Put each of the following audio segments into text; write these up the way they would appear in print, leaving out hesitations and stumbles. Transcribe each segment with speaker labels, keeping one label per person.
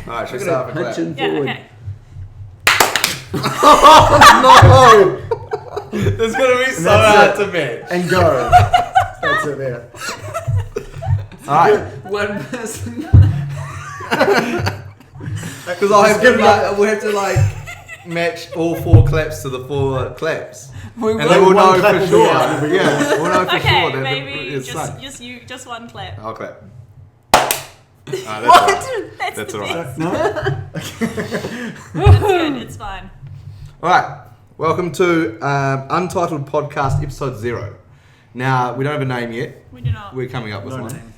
Speaker 1: Alright, should we start with a clap?
Speaker 2: Yeah, okay.
Speaker 1: Oh no! It's gonna be so hard to match.
Speaker 3: And go. That's it there.
Speaker 1: Alright.
Speaker 2: One person.
Speaker 1: Because we'll have to like match all 4 claps to the 4 claps. And then we'll know for sure. Yeah, we'll know for sure that
Speaker 4: maybe
Speaker 1: it's
Speaker 4: just one clap.
Speaker 1: I'll clap.
Speaker 4: What?
Speaker 1: That's alright.
Speaker 3: No?
Speaker 4: That's good. It's fine.
Speaker 1: Alright, welcome to Untitled Podcast Episode 0. Now, we don't have a name yet.
Speaker 4: We do not.
Speaker 1: We're coming up with one.
Speaker 3: name.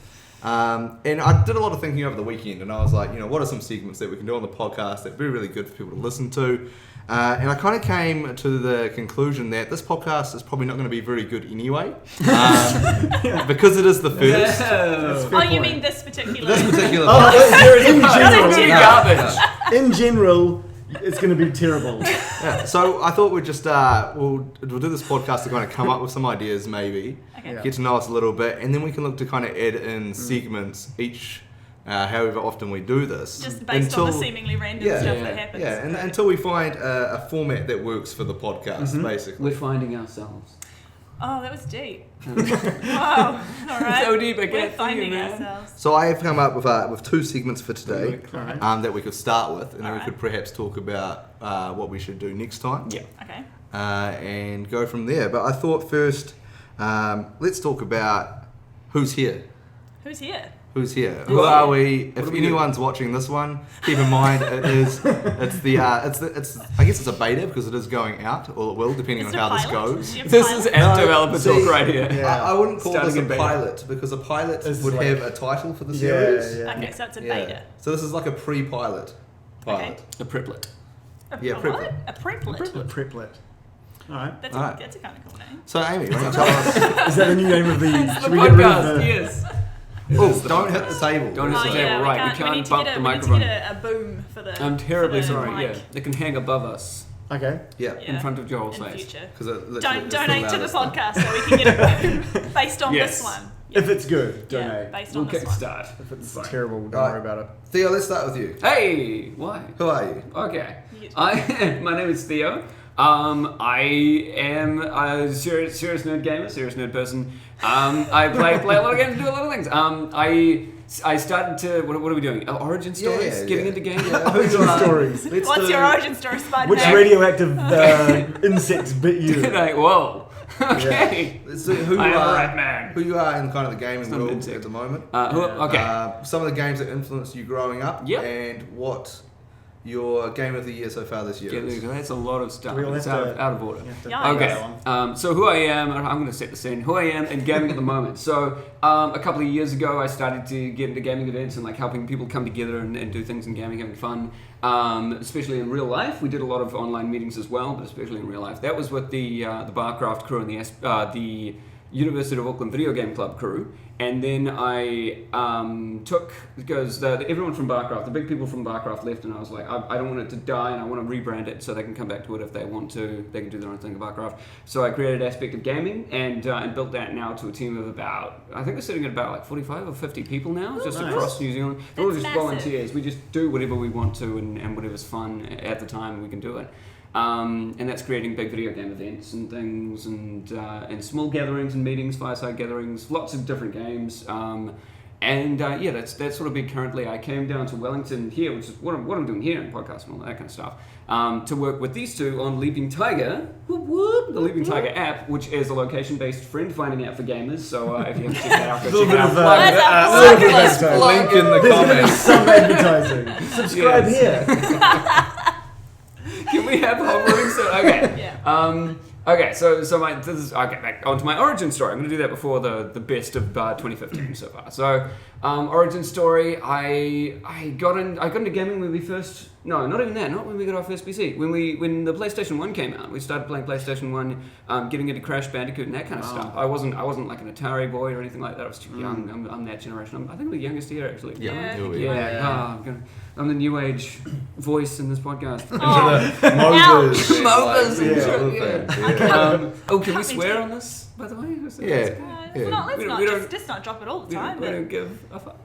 Speaker 1: And I did a lot of thinking over the weekend, and I was like, what are some segments that we can do on the podcast that would be really good for people to listen to? And I kind of came to the conclusion that this podcast is probably not going to be very good anyway, because it is the first.
Speaker 4: Oh, you mean this particular?
Speaker 1: This particular
Speaker 3: podcast. In general, it's going to be terrible.
Speaker 1: Yeah, so I thought we'd just we'll do this podcast to kind of come up with some ideas, maybe get to know us a little bit, and then we can look to kind of add in segments each. However often we do this.
Speaker 4: Just based on the seemingly random stuff that happens.
Speaker 1: Yeah, and until we find a format that works for the podcast, basically.
Speaker 2: We're finding ourselves.
Speaker 4: Oh, that was deep. Wow. All right.
Speaker 2: So deep, I
Speaker 4: We're
Speaker 2: can't
Speaker 4: finding
Speaker 2: see you, man.
Speaker 4: ourselves.
Speaker 1: So I have come up with 2 segments for today that we could start with, and then we
Speaker 4: Alright.
Speaker 1: could perhaps talk about what we should do next time.
Speaker 2: Yeah.
Speaker 4: Okay.
Speaker 1: And go from there. But I thought first, let's talk about who's here.
Speaker 4: Who's here?
Speaker 1: Who's here? Who are we? If anyone's watching this one, keep in mind it's I guess it's a beta because it is going out, or it will, depending on how this goes.
Speaker 2: This is app developer talk right here.
Speaker 3: Yeah.
Speaker 1: I wouldn't call
Speaker 2: Starting
Speaker 1: this a
Speaker 2: in beta.
Speaker 1: pilot because a pilot
Speaker 3: This is
Speaker 1: would
Speaker 3: like-
Speaker 1: have a title for the series.
Speaker 3: Yeah.
Speaker 4: Okay, so it's a
Speaker 1: Yeah.
Speaker 4: beta.
Speaker 1: So this is like a pre-pilot. Pilot.
Speaker 2: A preplet.
Speaker 1: Yeah,
Speaker 4: a
Speaker 1: preplet.
Speaker 4: what? A preplet.
Speaker 3: Preplet. Alright.
Speaker 4: That's
Speaker 1: Alright.
Speaker 4: that's a kind of cool name.
Speaker 1: So Amy, why don't you tell us?
Speaker 3: Is that the new name of the...
Speaker 2: It's
Speaker 3: Should
Speaker 2: the
Speaker 3: we get rid of
Speaker 2: podcast,
Speaker 3: the...
Speaker 2: yes.
Speaker 1: Oh, don't hit the table.
Speaker 2: Don't hit
Speaker 4: Oh
Speaker 2: the
Speaker 4: yeah,
Speaker 2: table, right. We
Speaker 4: we need
Speaker 2: can't
Speaker 4: to
Speaker 2: bump
Speaker 4: get
Speaker 2: the
Speaker 4: a,
Speaker 2: microphone.
Speaker 4: We need to get a boom for the.
Speaker 2: I'm terribly
Speaker 4: for the
Speaker 2: sorry,
Speaker 4: mic.
Speaker 2: yeah. They can hang above us
Speaker 3: Okay.
Speaker 1: Yeah.
Speaker 4: Yeah.
Speaker 2: in front of Joel's
Speaker 4: In
Speaker 2: face.
Speaker 4: future.
Speaker 1: Because
Speaker 4: Don't donate to the podcast so we can get a boom based on
Speaker 2: Yes.
Speaker 4: this one.
Speaker 3: If it's good,
Speaker 4: Yeah,
Speaker 3: donate.
Speaker 4: based
Speaker 2: We'll
Speaker 4: on this one.
Speaker 2: kickstart.
Speaker 3: If it's
Speaker 2: Fine.
Speaker 3: terrible, don't
Speaker 1: Alright.
Speaker 3: worry about it.
Speaker 1: Theo, let's start with you.
Speaker 2: Hey! Why?
Speaker 1: Who are you?
Speaker 2: Okay.
Speaker 4: You-
Speaker 2: My name is Theo. I am a serious nerd gamer, serious nerd person. I play a lot of games, do a lot of things. I started to, what are we doing? Origin stories? Getting into games?
Speaker 3: Origin stories.
Speaker 4: What's your origin story, Spider-Man?
Speaker 3: Which radioactive insects bit you?
Speaker 2: Like, whoa. Okay.
Speaker 1: Let's see who
Speaker 2: I
Speaker 1: you
Speaker 2: am a
Speaker 1: are.
Speaker 2: rat man.
Speaker 1: Who you are in kind of the gaming
Speaker 2: not an
Speaker 1: world
Speaker 2: insect.
Speaker 1: at the moment.
Speaker 2: Okay.
Speaker 1: Some of the games that influenced you growing up.
Speaker 2: Yep.
Speaker 1: And what your game of the year so far this year
Speaker 2: Yeah,
Speaker 1: is.
Speaker 2: that's a lot of stuff.
Speaker 3: We'll
Speaker 2: It's
Speaker 3: have
Speaker 2: out
Speaker 3: to-
Speaker 2: of order.
Speaker 3: You have to
Speaker 4: Yeah,
Speaker 3: play
Speaker 2: Okay,
Speaker 3: that one.
Speaker 2: so who I am, I'm going to set the scene. Who I am in gaming at the moment. So a couple of years ago, I started to get into gaming events and like helping people come together and do things in gaming, having fun. Especially in real life, we did a lot of online meetings as well, but especially in real life, that was with the Barcraft crew and the University of Auckland Video Game Club crew. And then I took, because everyone from Barcraft, the big people from Barcraft left, and I was like, I don't want it to die, and I want to rebrand it so they can come back to it if they want to. They can do their own thing at Barcraft. So I created Aspect of Gaming and built that now to a team of about, I think we're sitting at about like 45 or 50 people now, just
Speaker 3: nice.
Speaker 2: across New Zealand. They're all
Speaker 4: That's
Speaker 2: just
Speaker 4: massive.
Speaker 2: volunteers. We just do whatever we want to and whatever's fun at the time we can do it. And that's creating big video game events and things and small gatherings and meetings, fireside gatherings, lots of different games. That's sort of big currently. I came down to Wellington here, which is what I'm doing here in podcast and all that kind of stuff, to work with these two on Leaping Tiger, the Leaping Tiger app, which is a location-based friend-finding app for gamers. So if you haven't checked that out, go check it out.
Speaker 4: That's a plug.
Speaker 1: Link in the
Speaker 3: There's going to be
Speaker 1: comments.
Speaker 3: some advertising. Subscribe
Speaker 2: Yes.
Speaker 3: here.
Speaker 2: Can we have hovering? So okay.
Speaker 4: Yeah.
Speaker 2: Okay. Back onto my origin story. I'm going to do that before the best of 2015 so far. So origin story. I got into gaming when we first. No, not even that. Not when we got our first PC. When the PlayStation 1 came out, we started playing PlayStation 1, getting into Crash Bandicoot and that kind of stuff. I wasn't like an Atari boy or anything like that. I was too young. I'm that generation. I think I'm the youngest here actually.
Speaker 4: Yeah.
Speaker 2: I'm the new age voice in this podcast.
Speaker 1: Moses.
Speaker 2: Moses.
Speaker 1: Yeah.
Speaker 2: Can we swear on this, by the way? Is that-
Speaker 1: Yeah.
Speaker 2: that's okay?
Speaker 4: Let's
Speaker 2: We
Speaker 4: not
Speaker 2: don't-
Speaker 4: just not drop it all the time.
Speaker 2: We don't give a fuck.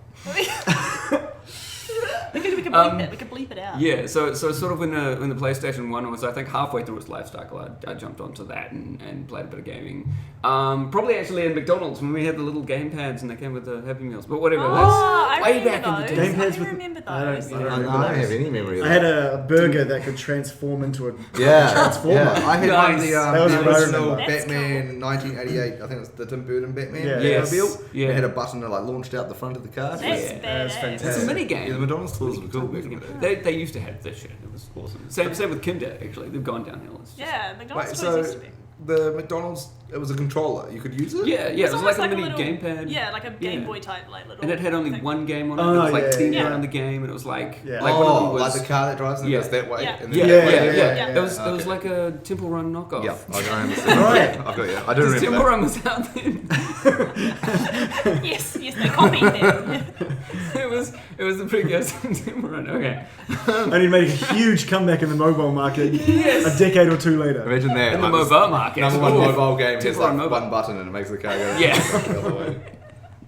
Speaker 4: We could bleep it. We could bleep it out.
Speaker 2: Yeah, so sort of when the PlayStation 1 was, I think, halfway through its life cycle, I jumped onto that and played a bit of gaming. Probably actually in McDonald's when we had the little game pads and they came with the Happy Meals. But whatever,
Speaker 4: I
Speaker 2: that's way
Speaker 4: remember
Speaker 2: back in the
Speaker 4: those.
Speaker 2: day.
Speaker 3: Game pads
Speaker 4: I
Speaker 3: with-
Speaker 4: remember those.
Speaker 3: I
Speaker 1: I don't have any memory of
Speaker 3: I
Speaker 1: that.
Speaker 3: had a burger that could transform into a
Speaker 1: Yeah,
Speaker 3: transformer.
Speaker 1: yeah. I had one of
Speaker 2: Nice.
Speaker 1: the,
Speaker 3: That was
Speaker 1: the
Speaker 3: what I
Speaker 1: original
Speaker 3: remember.
Speaker 4: That's
Speaker 1: Batman 1988. I think it was the Tim Burton Batman.
Speaker 3: Yeah.
Speaker 2: Yes.
Speaker 1: Batmobile.
Speaker 2: Yeah.
Speaker 1: It had a button that like launched out the front of the car.
Speaker 4: That's
Speaker 2: Yeah.
Speaker 3: That's
Speaker 4: badass.
Speaker 3: fantastic.
Speaker 2: It's a mini
Speaker 1: Yeah, the
Speaker 2: game.
Speaker 1: McDonald's stores were cool back in the day.
Speaker 2: They used to have this shit. It was awesome. Same with Kinder, actually. They've gone downhill. It's just-
Speaker 4: Yeah, McDonald's
Speaker 1: Wait,
Speaker 4: toys used
Speaker 1: so
Speaker 4: to be.
Speaker 1: the McDonald's, it was a controller. You could use it?
Speaker 2: Yeah, it was
Speaker 4: almost
Speaker 2: like a mini
Speaker 4: little,
Speaker 2: gamepad.
Speaker 4: Yeah, like a Game
Speaker 2: Yeah.
Speaker 4: Boy type like little.
Speaker 2: And it had only
Speaker 4: thing.
Speaker 2: one game on it.
Speaker 3: Oh,
Speaker 2: It was like
Speaker 3: yeah,
Speaker 2: themed
Speaker 4: yeah.
Speaker 2: around the game, and it was like
Speaker 3: Yeah.
Speaker 2: like one of them
Speaker 1: Oh,
Speaker 2: was
Speaker 1: like the car that drives and
Speaker 2: Yeah.
Speaker 1: goes that way.
Speaker 4: Yeah.
Speaker 1: And
Speaker 2: yeah,
Speaker 1: then
Speaker 2: yeah,
Speaker 1: that way.
Speaker 2: yeah.
Speaker 4: yeah.
Speaker 2: It was
Speaker 1: Okay.
Speaker 2: like a Temple Run knockoff.
Speaker 1: Yeah, I understand.
Speaker 3: Right.
Speaker 1: I've got you. I do
Speaker 2: Because
Speaker 1: remember
Speaker 2: Temple
Speaker 1: that.
Speaker 2: Run was out then.
Speaker 4: Yes, they copied them.
Speaker 2: it was the precursor to Temple Run. Okay.
Speaker 3: And he made a huge comeback in the mobile market a decade or two later.
Speaker 1: Imagine that.
Speaker 2: In the
Speaker 1: like, this
Speaker 2: mobile market.
Speaker 1: Number one
Speaker 2: Ooh.
Speaker 1: mobile game has
Speaker 2: Temple
Speaker 1: like
Speaker 2: Run mobile.
Speaker 1: one button and it makes the car go
Speaker 2: Yeah.
Speaker 1: the other way.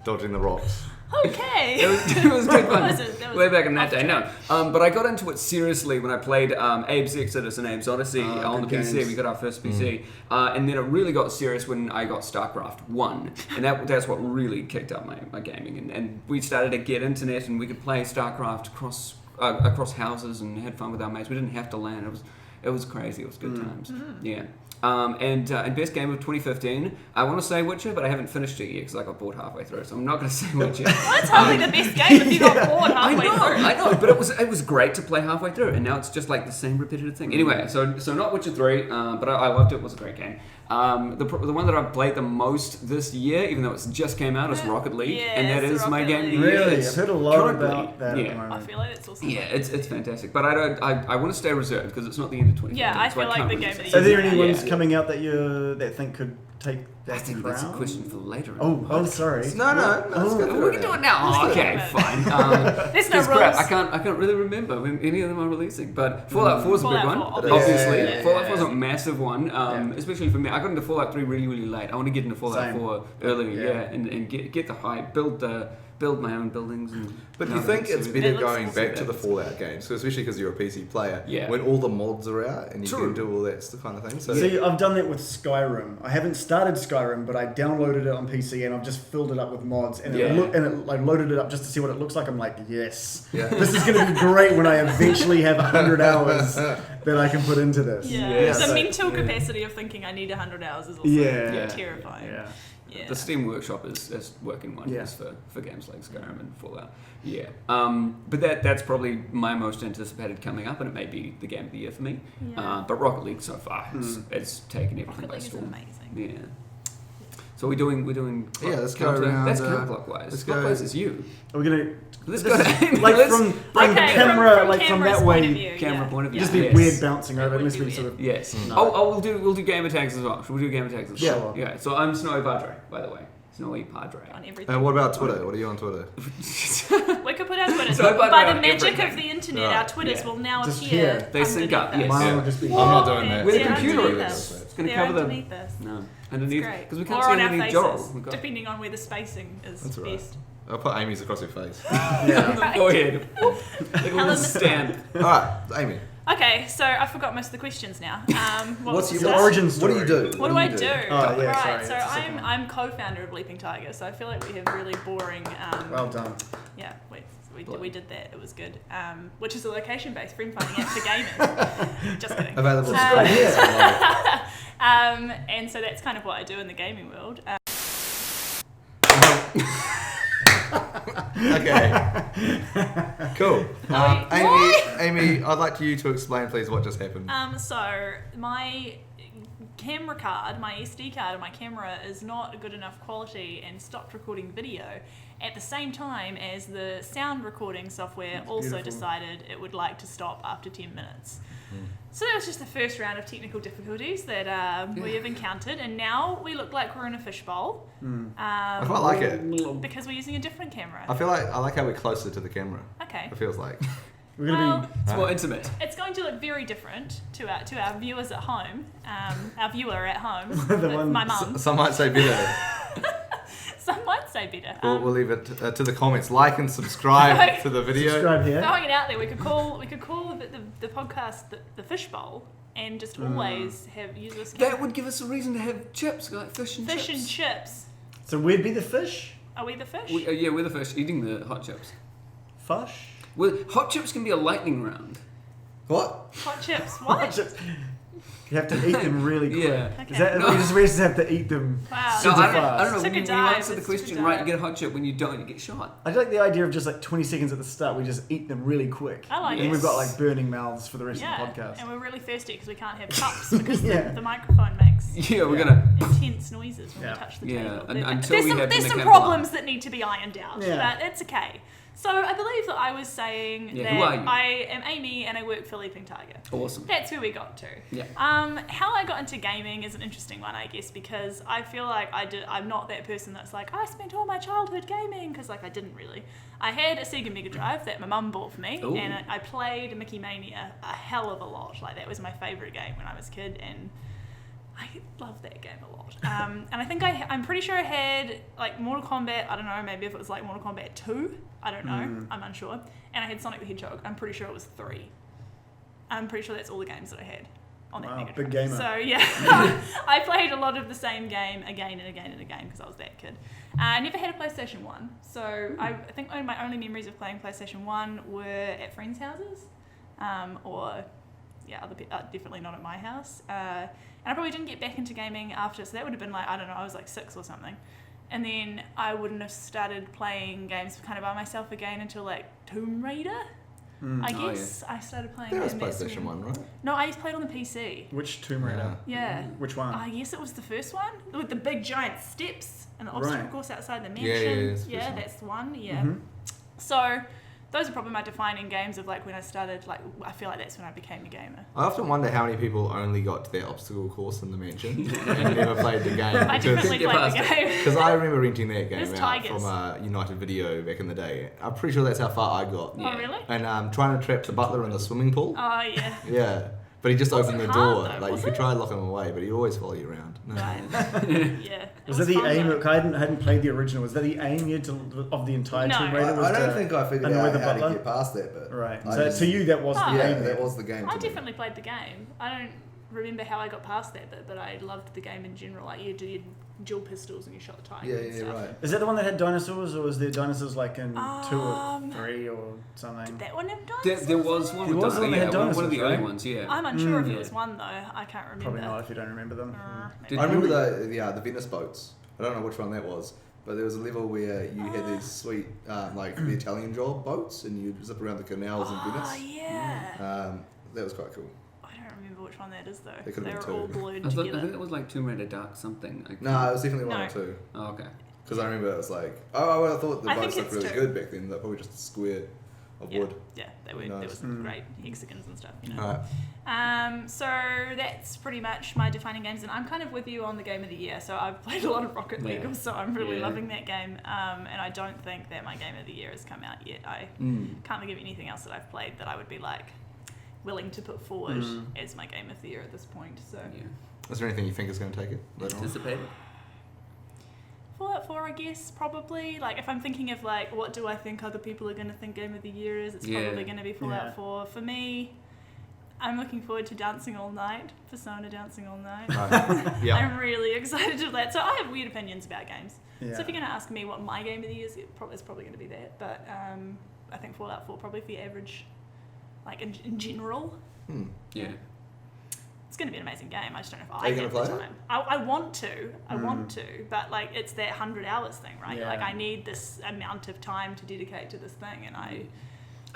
Speaker 1: Dodging the rocks.
Speaker 4: Okay.
Speaker 2: It was good fun.
Speaker 4: That was
Speaker 2: Way back in that
Speaker 4: off
Speaker 2: day. No, but I got into it seriously when I played Abe's Exodus and Abe's Odyssey on the
Speaker 3: good
Speaker 2: PC.
Speaker 3: games.
Speaker 2: We got our first PC, and then it really got serious when I got StarCraft 1, and that's what really kicked up my gaming. And we started to get internet, and we could play StarCraft across houses and had fun with our mates. We didn't have to LAN. It was crazy. It was good times. Yeah. And best game of 2015, I want to say Witcher, but I haven't finished it yet because I got bored halfway through, so I'm not going to say Witcher.
Speaker 4: That's hardly the best game if you got bored halfway through.
Speaker 2: I know, but it was great to play halfway through, and now it's just like the same repetitive thing. Anyway, so not Witcher 3, but I loved it. It was a great game. The one that I've played the most this year, even though it's just came out, is Rocket League,
Speaker 4: Yeah,
Speaker 2: and that
Speaker 4: it's
Speaker 2: is my
Speaker 4: Rocket
Speaker 2: game of the
Speaker 4: League.
Speaker 2: year.
Speaker 3: Really?
Speaker 2: It's
Speaker 3: I've heard a lot
Speaker 2: currently-
Speaker 3: about that at the
Speaker 2: Yeah.
Speaker 3: moment.
Speaker 4: I feel like it's awesome.
Speaker 2: Yeah, it's fantastic, but I want to stay reserved because it's not the end of 2015.
Speaker 4: Yeah, I
Speaker 2: so
Speaker 4: feel like
Speaker 2: can't
Speaker 4: the
Speaker 2: really
Speaker 4: game of
Speaker 2: say.
Speaker 4: the
Speaker 3: Are there
Speaker 4: Yeah.
Speaker 3: any ones
Speaker 2: Yeah.
Speaker 3: coming out that think could take that
Speaker 2: I think
Speaker 3: crown?
Speaker 2: that's a question for later. in
Speaker 3: Oh,
Speaker 2: the
Speaker 3: oh,
Speaker 2: podcast.
Speaker 3: sorry.
Speaker 1: No, let's go
Speaker 3: Oh.
Speaker 1: through
Speaker 2: We can do it now.
Speaker 4: Let's
Speaker 2: Oh,
Speaker 4: do
Speaker 2: okay,
Speaker 4: it.
Speaker 2: fine.
Speaker 4: There's no
Speaker 2: It's crap.
Speaker 4: rules.
Speaker 2: I can't really remember when any of them are releasing, but Fallout 4 is a big
Speaker 4: Fallout
Speaker 2: one,
Speaker 4: 4,
Speaker 2: obviously.
Speaker 1: yeah,
Speaker 2: Fallout 4 is a massive one,
Speaker 3: Yeah.
Speaker 2: especially for me. I got into Fallout 3 really, really late. I want to get into Fallout
Speaker 3: Same.
Speaker 2: 4 early,
Speaker 3: Yeah.
Speaker 2: and get the hype, build my own buildings.
Speaker 1: But do you think it's better
Speaker 4: It looks
Speaker 1: going
Speaker 4: awesome.
Speaker 1: back to the Fallout games, so especially because you're a PC player,
Speaker 2: Yeah.
Speaker 1: when all the mods are out and you
Speaker 2: True.
Speaker 1: can do all that kind of thing? So
Speaker 3: See, I've done that with Skyrim. I haven't started Skyrim, but I downloaded it on PC and I've just filled it up with mods. And
Speaker 2: Yeah.
Speaker 3: I loaded it up just to see what it looks like. I'm like, yes,
Speaker 1: Yeah.
Speaker 3: this is going to be great when I eventually have 100 hours that I can put into this.
Speaker 4: Yeah.
Speaker 2: Yes.
Speaker 4: The
Speaker 3: So-
Speaker 4: mental
Speaker 3: yeah.
Speaker 4: capacity of thinking I need 100 hours is also
Speaker 3: Yeah.
Speaker 4: terrifying.
Speaker 3: Yeah.
Speaker 4: Yeah.
Speaker 2: The Steam Workshop is working wonders
Speaker 3: Yeah.
Speaker 2: for games like Skyrim and Fallout. Yeah. But that's probably my most anticipated coming up, and it may be the game of the year for me.
Speaker 4: Yeah.
Speaker 2: But Rocket League so far, it's taken everything
Speaker 4: Rocket
Speaker 2: by
Speaker 4: League is
Speaker 2: storm.
Speaker 4: amazing.
Speaker 2: Yeah. So we're doing.
Speaker 1: Yeah, let's go around,
Speaker 2: That's
Speaker 1: let's
Speaker 2: counterclockwise.
Speaker 1: go-
Speaker 2: Clockwise is you.
Speaker 3: Are we going
Speaker 2: Let's
Speaker 3: to...
Speaker 2: go.
Speaker 3: Like
Speaker 2: let's-
Speaker 3: from
Speaker 4: Okay,
Speaker 3: camera,
Speaker 4: from
Speaker 3: like from
Speaker 4: camera's
Speaker 3: that
Speaker 4: point of
Speaker 3: way,
Speaker 4: view,
Speaker 2: camera
Speaker 4: yeah.
Speaker 2: point of view.
Speaker 3: just be
Speaker 2: Yes.
Speaker 3: weird bouncing
Speaker 4: That
Speaker 3: over. It
Speaker 4: would
Speaker 3: must
Speaker 4: be
Speaker 3: be sort of...
Speaker 2: Yes.
Speaker 3: No.
Speaker 2: Oh, we'll do game attacks as well. Should we do game attacks as well?
Speaker 3: Sure.
Speaker 2: Yeah. So I'm Snowy Padre, by the way. Snowy Padre.
Speaker 4: On everything.
Speaker 1: And what about Twitter? What are you on Twitter?
Speaker 4: We could put our Twitters.
Speaker 2: So
Speaker 4: By
Speaker 2: about
Speaker 4: the magic
Speaker 2: everything.
Speaker 4: of the internet,
Speaker 1: Right.
Speaker 4: our Twitters
Speaker 2: Yeah.
Speaker 4: will now
Speaker 3: Just
Speaker 4: appear.
Speaker 3: here.
Speaker 2: They sync up,
Speaker 4: underneath
Speaker 2: yes.
Speaker 4: us.
Speaker 3: Mine
Speaker 1: Yeah.
Speaker 3: will just be...
Speaker 1: I'm not doing
Speaker 4: Yeah,
Speaker 1: that.
Speaker 2: With a
Speaker 4: they're
Speaker 2: computer,
Speaker 4: underneath
Speaker 2: it's-
Speaker 4: us.
Speaker 2: it's gonna
Speaker 4: They're
Speaker 2: cover the-
Speaker 4: underneath us.
Speaker 2: No.
Speaker 4: It's
Speaker 2: Underneath.
Speaker 4: great.
Speaker 2: Because we can't
Speaker 4: Or
Speaker 2: see
Speaker 4: on our
Speaker 2: underneath
Speaker 4: faces,
Speaker 2: Joel. We've got
Speaker 4: depending on where the spacing is
Speaker 1: That's all right.
Speaker 4: best.
Speaker 1: I'll put Amy's across your face.
Speaker 3: Yeah.
Speaker 2: the forehead. Like a
Speaker 4: Helen
Speaker 2: little
Speaker 4: the-
Speaker 2: stand.
Speaker 1: All right,Amy.
Speaker 4: Okay, so I forgot most of the questions now. What
Speaker 1: What's
Speaker 4: was
Speaker 1: your
Speaker 4: this?
Speaker 3: origin
Speaker 1: What
Speaker 3: story?
Speaker 1: do you do?
Speaker 4: What do I do?
Speaker 3: Oh, yeah,
Speaker 4: right,
Speaker 3: sorry,
Speaker 4: so
Speaker 3: it's the second one.
Speaker 4: I'm co-founder of Leaping Tiger, so I feel like we have really boring.
Speaker 3: Well done.
Speaker 4: Yeah, we did that. It was good. Which is a location-based friend finding app for gamers. Just kidding.
Speaker 1: Available.
Speaker 4: And so that's kind of what I do in the gaming world.
Speaker 1: Okay. Cool.
Speaker 4: Wait,
Speaker 1: Amy, I'd like you to explain, please, what just happened.
Speaker 4: So my camera card, my SD card of my camera is not good enough quality and stopped recording video at the same time as the sound recording software also
Speaker 3: beautiful.
Speaker 4: decided it would like to stop after 10 minutes. So that was just the first round of technical difficulties that we have encountered, and now we look like we're in a fishbowl
Speaker 1: I quite like it.
Speaker 4: because we're using a different camera.
Speaker 1: I like how we're closer to the camera.
Speaker 4: Okay.
Speaker 1: It feels like.
Speaker 3: We're going to
Speaker 4: Well,
Speaker 3: be...
Speaker 2: It's more intimate.
Speaker 4: it's going to look very different to our viewers at home. Our viewer at home,
Speaker 3: The one-
Speaker 4: my mum.
Speaker 1: Some might say better.
Speaker 4: Some might say say better.
Speaker 1: We'll leave it to the comments. Like and subscribe to the video.
Speaker 3: Subscribe here.
Speaker 4: Throwing it out there, we could call the podcast the fishbowl, and just always use this.
Speaker 2: That would give us a reason to have chips, like fish and
Speaker 4: fish
Speaker 2: chips.
Speaker 4: and chips.
Speaker 3: So we'd be the fish?
Speaker 4: Are we the fish?
Speaker 2: Yeah, we're the fish eating the hot chips.
Speaker 3: Fish?
Speaker 2: Well, hot chips can be a lightning round.
Speaker 1: What?
Speaker 4: Hot chips. What?
Speaker 3: Chips. You have to eat them really quick.
Speaker 2: Yeah.
Speaker 4: Okay.
Speaker 3: Is that,
Speaker 2: No.
Speaker 3: we just have to eat them
Speaker 4: Wow.
Speaker 2: No,
Speaker 3: super
Speaker 2: I
Speaker 3: fast?
Speaker 2: don't know.
Speaker 4: Took
Speaker 2: When
Speaker 4: a
Speaker 2: you
Speaker 4: dive,
Speaker 2: answer the
Speaker 4: it's took a
Speaker 2: question right, you
Speaker 4: dive.
Speaker 2: get a hot chip. When you don't, you get shot.
Speaker 3: I like the idea of just like 20 seconds at the start, we just eat them really quick.
Speaker 4: I like
Speaker 3: and
Speaker 4: it.
Speaker 3: we've got like burning mouths for the rest
Speaker 4: Yeah,
Speaker 3: of the podcast.
Speaker 4: and we're really thirsty because we can't have cups because
Speaker 3: Yeah.
Speaker 4: the microphone makes
Speaker 2: Yeah, we're
Speaker 3: Yeah.
Speaker 2: gonna.
Speaker 4: intense noises when
Speaker 3: Yeah.
Speaker 4: we touch the
Speaker 2: Yeah,
Speaker 4: table.
Speaker 2: until
Speaker 4: There's
Speaker 2: we
Speaker 4: some,
Speaker 2: have the
Speaker 4: there's some
Speaker 2: mechanical
Speaker 4: problems
Speaker 2: arm.
Speaker 4: that need to be ironed out,
Speaker 3: Yeah.
Speaker 4: but it's okay. So I believe that I was saying
Speaker 2: Yeah,
Speaker 4: that
Speaker 2: who are you?
Speaker 4: I am Amy and I work for Leaping Tiger.
Speaker 2: Awesome.
Speaker 4: That's where we got to.
Speaker 2: Yeah.
Speaker 4: How I got into gaming is an interesting one, I guess, because I feel like I'm not that person that's like, I spent all my childhood gaming, because like I didn't really. I had a Sega Mega Drive that my mum bought for me,
Speaker 2: Ooh.
Speaker 4: and I played Mickey Mania a hell of a lot. Like that was my favourite game when I was a kid, and I loved that game a lot. And I think I'm pretty sure I had like Mortal Kombat, I don't know, maybe if it was like Mortal Kombat 2, I don't know, I'm unsure. And I had Sonic the Hedgehog, I'm pretty sure it was 3. I'm pretty sure that's all the games that I had on that
Speaker 3: Wow,
Speaker 4: Mega
Speaker 3: big
Speaker 4: Drive.
Speaker 3: gamer.
Speaker 4: So yeah, I played a lot of the same game again and again and again because I was that kid. I never had a PlayStation 1, so I think my only memories of playing PlayStation 1 were at friends' houses, or yeah, definitely not at my house. And I probably didn't get back into gaming after, so that would have been like, I don't know, I was like 6 or something. And then I wouldn't have started playing games kind of by myself again until like Tomb Raider. I
Speaker 2: Oh,
Speaker 4: guess I started playing.
Speaker 1: That was
Speaker 4: and that's
Speaker 1: PlayStation
Speaker 4: when-
Speaker 1: 1, right?
Speaker 4: No, I played on the PC.
Speaker 3: Which Tomb Raider?
Speaker 4: Yeah.
Speaker 3: Which one?
Speaker 4: I guess it was the first one with the big giant steps and the
Speaker 3: Right.
Speaker 4: obstacle course outside the mansion.
Speaker 1: Yeah, it's the first one.
Speaker 4: that's the one. Yeah.
Speaker 3: Mhm.
Speaker 4: So those are probably my defining games of like when I started. Like I feel like that's when I became a gamer.
Speaker 1: I often wonder how many people only got to that obstacle course in the mansion and never played the game.
Speaker 4: I definitely
Speaker 2: get
Speaker 4: played the
Speaker 2: past
Speaker 4: game.
Speaker 1: Because I remember renting that game
Speaker 4: There's
Speaker 1: out
Speaker 4: tigers.
Speaker 1: from United Video back in the day. I'm pretty sure that's how far I got.
Speaker 2: Yeah.
Speaker 4: Oh really?
Speaker 1: And trying to trap the butler in the swimming pool.
Speaker 4: Oh yeah.
Speaker 1: Yeah. But he just opened the
Speaker 4: Wasn't
Speaker 1: door.
Speaker 4: hard, though,
Speaker 1: Like
Speaker 4: was
Speaker 1: you could
Speaker 4: it?
Speaker 1: try to lock him away, but he'd always follow you around. No.
Speaker 4: Right. Yeah.
Speaker 3: Was that the
Speaker 4: fun,
Speaker 3: aim?
Speaker 4: though.
Speaker 3: Look, I hadn't played the original. Was that the aim you had of the entire
Speaker 4: No.
Speaker 3: Tomb Raider? Was
Speaker 1: I don't
Speaker 3: to
Speaker 1: think I figured
Speaker 3: annoy
Speaker 1: out
Speaker 3: the
Speaker 1: how
Speaker 3: butler?
Speaker 1: to get past that bit.
Speaker 3: Right.
Speaker 1: I
Speaker 3: So
Speaker 1: just-
Speaker 3: to you, that was
Speaker 4: Oh.
Speaker 3: the
Speaker 1: Yeah,
Speaker 3: aim.
Speaker 1: that
Speaker 3: then.
Speaker 1: was the game.
Speaker 4: I
Speaker 1: to me.
Speaker 4: definitely played the game. I don't remember how I got past that bit, but I loved the game in general. Like you did dual pistols and you shot the tiger.
Speaker 1: Yeah,
Speaker 4: and
Speaker 1: yeah,
Speaker 4: stuff.
Speaker 1: right.
Speaker 3: Is that the one that had dinosaurs, or was there dinosaurs like in 2 or
Speaker 4: Um,
Speaker 3: 3 or something?
Speaker 4: Did that one have
Speaker 2: There
Speaker 4: dinosaurs?
Speaker 2: was one
Speaker 3: There
Speaker 2: with
Speaker 3: was one that had
Speaker 2: one of the
Speaker 3: dinosaurs,
Speaker 2: early
Speaker 3: right?
Speaker 2: ones, yeah.
Speaker 4: I'm unsure if
Speaker 3: Mm.
Speaker 4: it was one though. I can't remember.
Speaker 3: Probably not if you don't remember them.
Speaker 2: Did
Speaker 1: I
Speaker 2: you-
Speaker 1: remember the Venice boats. I don't know which one that was, but there was a level where you had these sweet like the Italian job boats, and you'd zip around the canals in
Speaker 4: Oh
Speaker 1: Venice.
Speaker 4: yeah.
Speaker 1: That was quite cool.
Speaker 4: I don't remember which one that is though.
Speaker 1: There could
Speaker 4: They
Speaker 1: have
Speaker 4: were
Speaker 1: been
Speaker 4: all
Speaker 1: two.
Speaker 4: blurred
Speaker 2: I
Speaker 4: together.
Speaker 2: think it was like Tomb Raider Dark something.
Speaker 1: No, it was definitely one
Speaker 4: No.
Speaker 1: or two.
Speaker 2: Oh, okay.
Speaker 1: Because I remember it was like, I thought the
Speaker 4: I
Speaker 1: boats
Speaker 4: think
Speaker 1: looked
Speaker 4: it's
Speaker 1: really
Speaker 4: two.
Speaker 1: good back then. They're probably just a square of
Speaker 4: Yeah,
Speaker 1: wood.
Speaker 4: yeah, they were.
Speaker 1: Nice.
Speaker 4: There was
Speaker 3: Mm.
Speaker 4: great hexagons and stuff. You know.
Speaker 1: Alright.
Speaker 4: So that's pretty much my defining games, and I'm kind of with you on the game of the year. So I've played a lot of Rocket League,
Speaker 2: Yeah.
Speaker 4: so I'm really
Speaker 2: Yeah.
Speaker 4: loving that game. And I don't think that my game of the year has come out yet. I can't think of anything else that I've played that I would be like willing to put forward as my game of the year at this point. So
Speaker 2: Yeah.
Speaker 1: Is there anything you think is going to take it later on?
Speaker 2: Anticipated.
Speaker 4: Fallout 4, I guess, probably. Like, if I'm thinking of, like, what do I think other people are going to think Game of the Year is, it's
Speaker 2: Yeah.
Speaker 4: probably going to be Fallout
Speaker 3: Yeah.
Speaker 4: 4. For me, I'm looking forward to Dancing All Night, Persona Dancing All Night.
Speaker 1: Right. Yeah.
Speaker 4: I'm really excited for that. So I have weird opinions about games.
Speaker 3: Yeah.
Speaker 4: So if you're going to ask me what my Game of the Year is, it's probably going to be that. But I think Fallout 4 probably for the average, like, in general.
Speaker 2: Yeah.
Speaker 4: It's going to be an amazing game. I just don't know if
Speaker 1: Are
Speaker 4: I
Speaker 1: you
Speaker 4: have
Speaker 1: gonna
Speaker 4: the
Speaker 1: play it?
Speaker 4: time. I want to. I want to. But, like, it's that 100 hours thing, right?
Speaker 3: Yeah.
Speaker 4: Like, I need this amount of time to dedicate to this thing, and I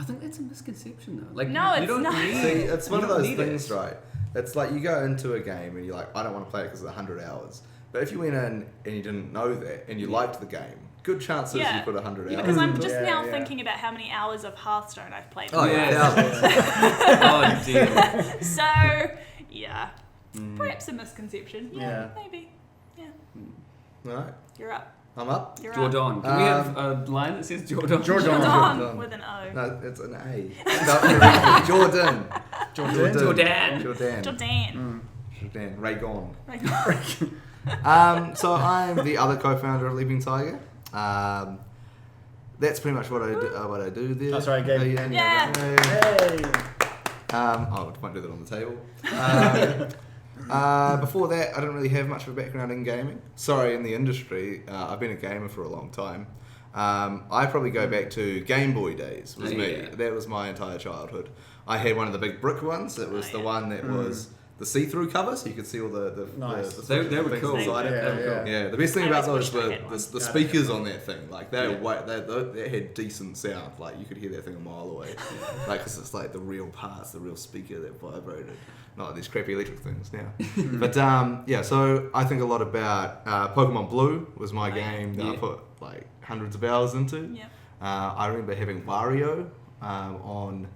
Speaker 2: think that's a misconception though. Like
Speaker 4: No,
Speaker 2: you
Speaker 4: it's
Speaker 2: don't
Speaker 4: not.
Speaker 2: need
Speaker 1: See, it's one
Speaker 2: you
Speaker 1: of
Speaker 2: don't
Speaker 1: those
Speaker 2: need
Speaker 1: things,
Speaker 2: it.
Speaker 1: right? It's like you go into a game and you're like, I don't want to play it because it's 100 hours. But if you went in and you didn't know that and you liked the game, good chances
Speaker 4: Yeah.
Speaker 1: you put 100 hours.
Speaker 4: because I'm just
Speaker 3: Yeah,
Speaker 4: now
Speaker 3: yeah.
Speaker 4: thinking about how many hours of Hearthstone I've played.
Speaker 1: Oh,
Speaker 2: Yeah.
Speaker 1: yeah.
Speaker 2: Oh dear.
Speaker 4: So, yeah. Perhaps a misconception. Yeah,
Speaker 3: Yeah.
Speaker 4: maybe. Yeah.
Speaker 1: Alright,
Speaker 4: You're up.
Speaker 1: I'm up.
Speaker 4: You're up.
Speaker 2: Jordan. Can we have a line that says Jordan?
Speaker 3: Jordan.
Speaker 4: Jordan
Speaker 1: Jordan.
Speaker 4: with an O.
Speaker 1: No, it's an A. No, Jordan.
Speaker 3: Jordan.
Speaker 2: Jordan.
Speaker 1: Jordan.
Speaker 4: Jordan.
Speaker 1: Jordan. Reagan.
Speaker 4: Right.
Speaker 1: So I'm the other co-founder of Leaping Tiger. That's pretty much what I do there.
Speaker 3: Oh, sorry, Gabe.
Speaker 4: Yeah.
Speaker 3: Hey.
Speaker 1: I won't do that on the table. Before that, I didn't really have much of a background in gaming. Sorry, in the industry. I've been a gamer for a long time. I probably go back to Game Boy days. Was me.
Speaker 2: Yeah.
Speaker 1: That was my entire childhood. I had one of the big brick ones. It was the one that was the see-through cover, so you could see all the
Speaker 3: Nice.
Speaker 1: the
Speaker 2: They were
Speaker 1: things
Speaker 2: cool.
Speaker 1: inside it.
Speaker 3: Yeah.
Speaker 1: Yeah, the best thing
Speaker 4: I
Speaker 1: about
Speaker 4: always
Speaker 1: those
Speaker 4: wished I
Speaker 1: were
Speaker 4: had one.
Speaker 1: the speakers on that thing. Like they had decent sound. Like you could hear that thing a mile away. Like because it's like the real parts, the real speaker that vibrated. Not like these crappy electric things now. But yeah, so I think a lot about Pokemon Blue was my game that I put like hundreds of hours into.
Speaker 4: Yep.
Speaker 1: I remember having Wario on.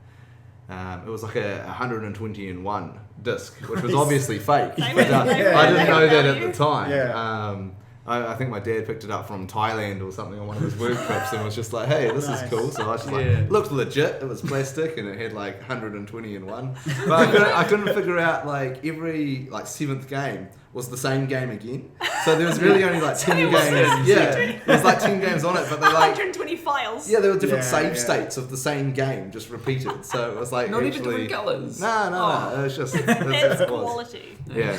Speaker 1: It was like a 120 in one disc, which was obviously fake. But, I didn't know that at the time.
Speaker 3: Yeah.
Speaker 1: I think my dad picked it up from Thailand or something on one of his work trips and was just like, hey, this is cool. So I just looked legit. It was plastic and it had like 120 in one. But I couldn't figure out like every like 7th game was the same game again. So there was really only like 10 games. Yeah, there was like 10 games on it, but they like
Speaker 4: 120 files.
Speaker 1: yeah, there were different save states of the same game just repeated. So it was like
Speaker 2: Not even
Speaker 1: actually,
Speaker 2: different colours.
Speaker 1: No, it was just
Speaker 4: That's
Speaker 1: it was.
Speaker 4: quality.
Speaker 1: Yeah.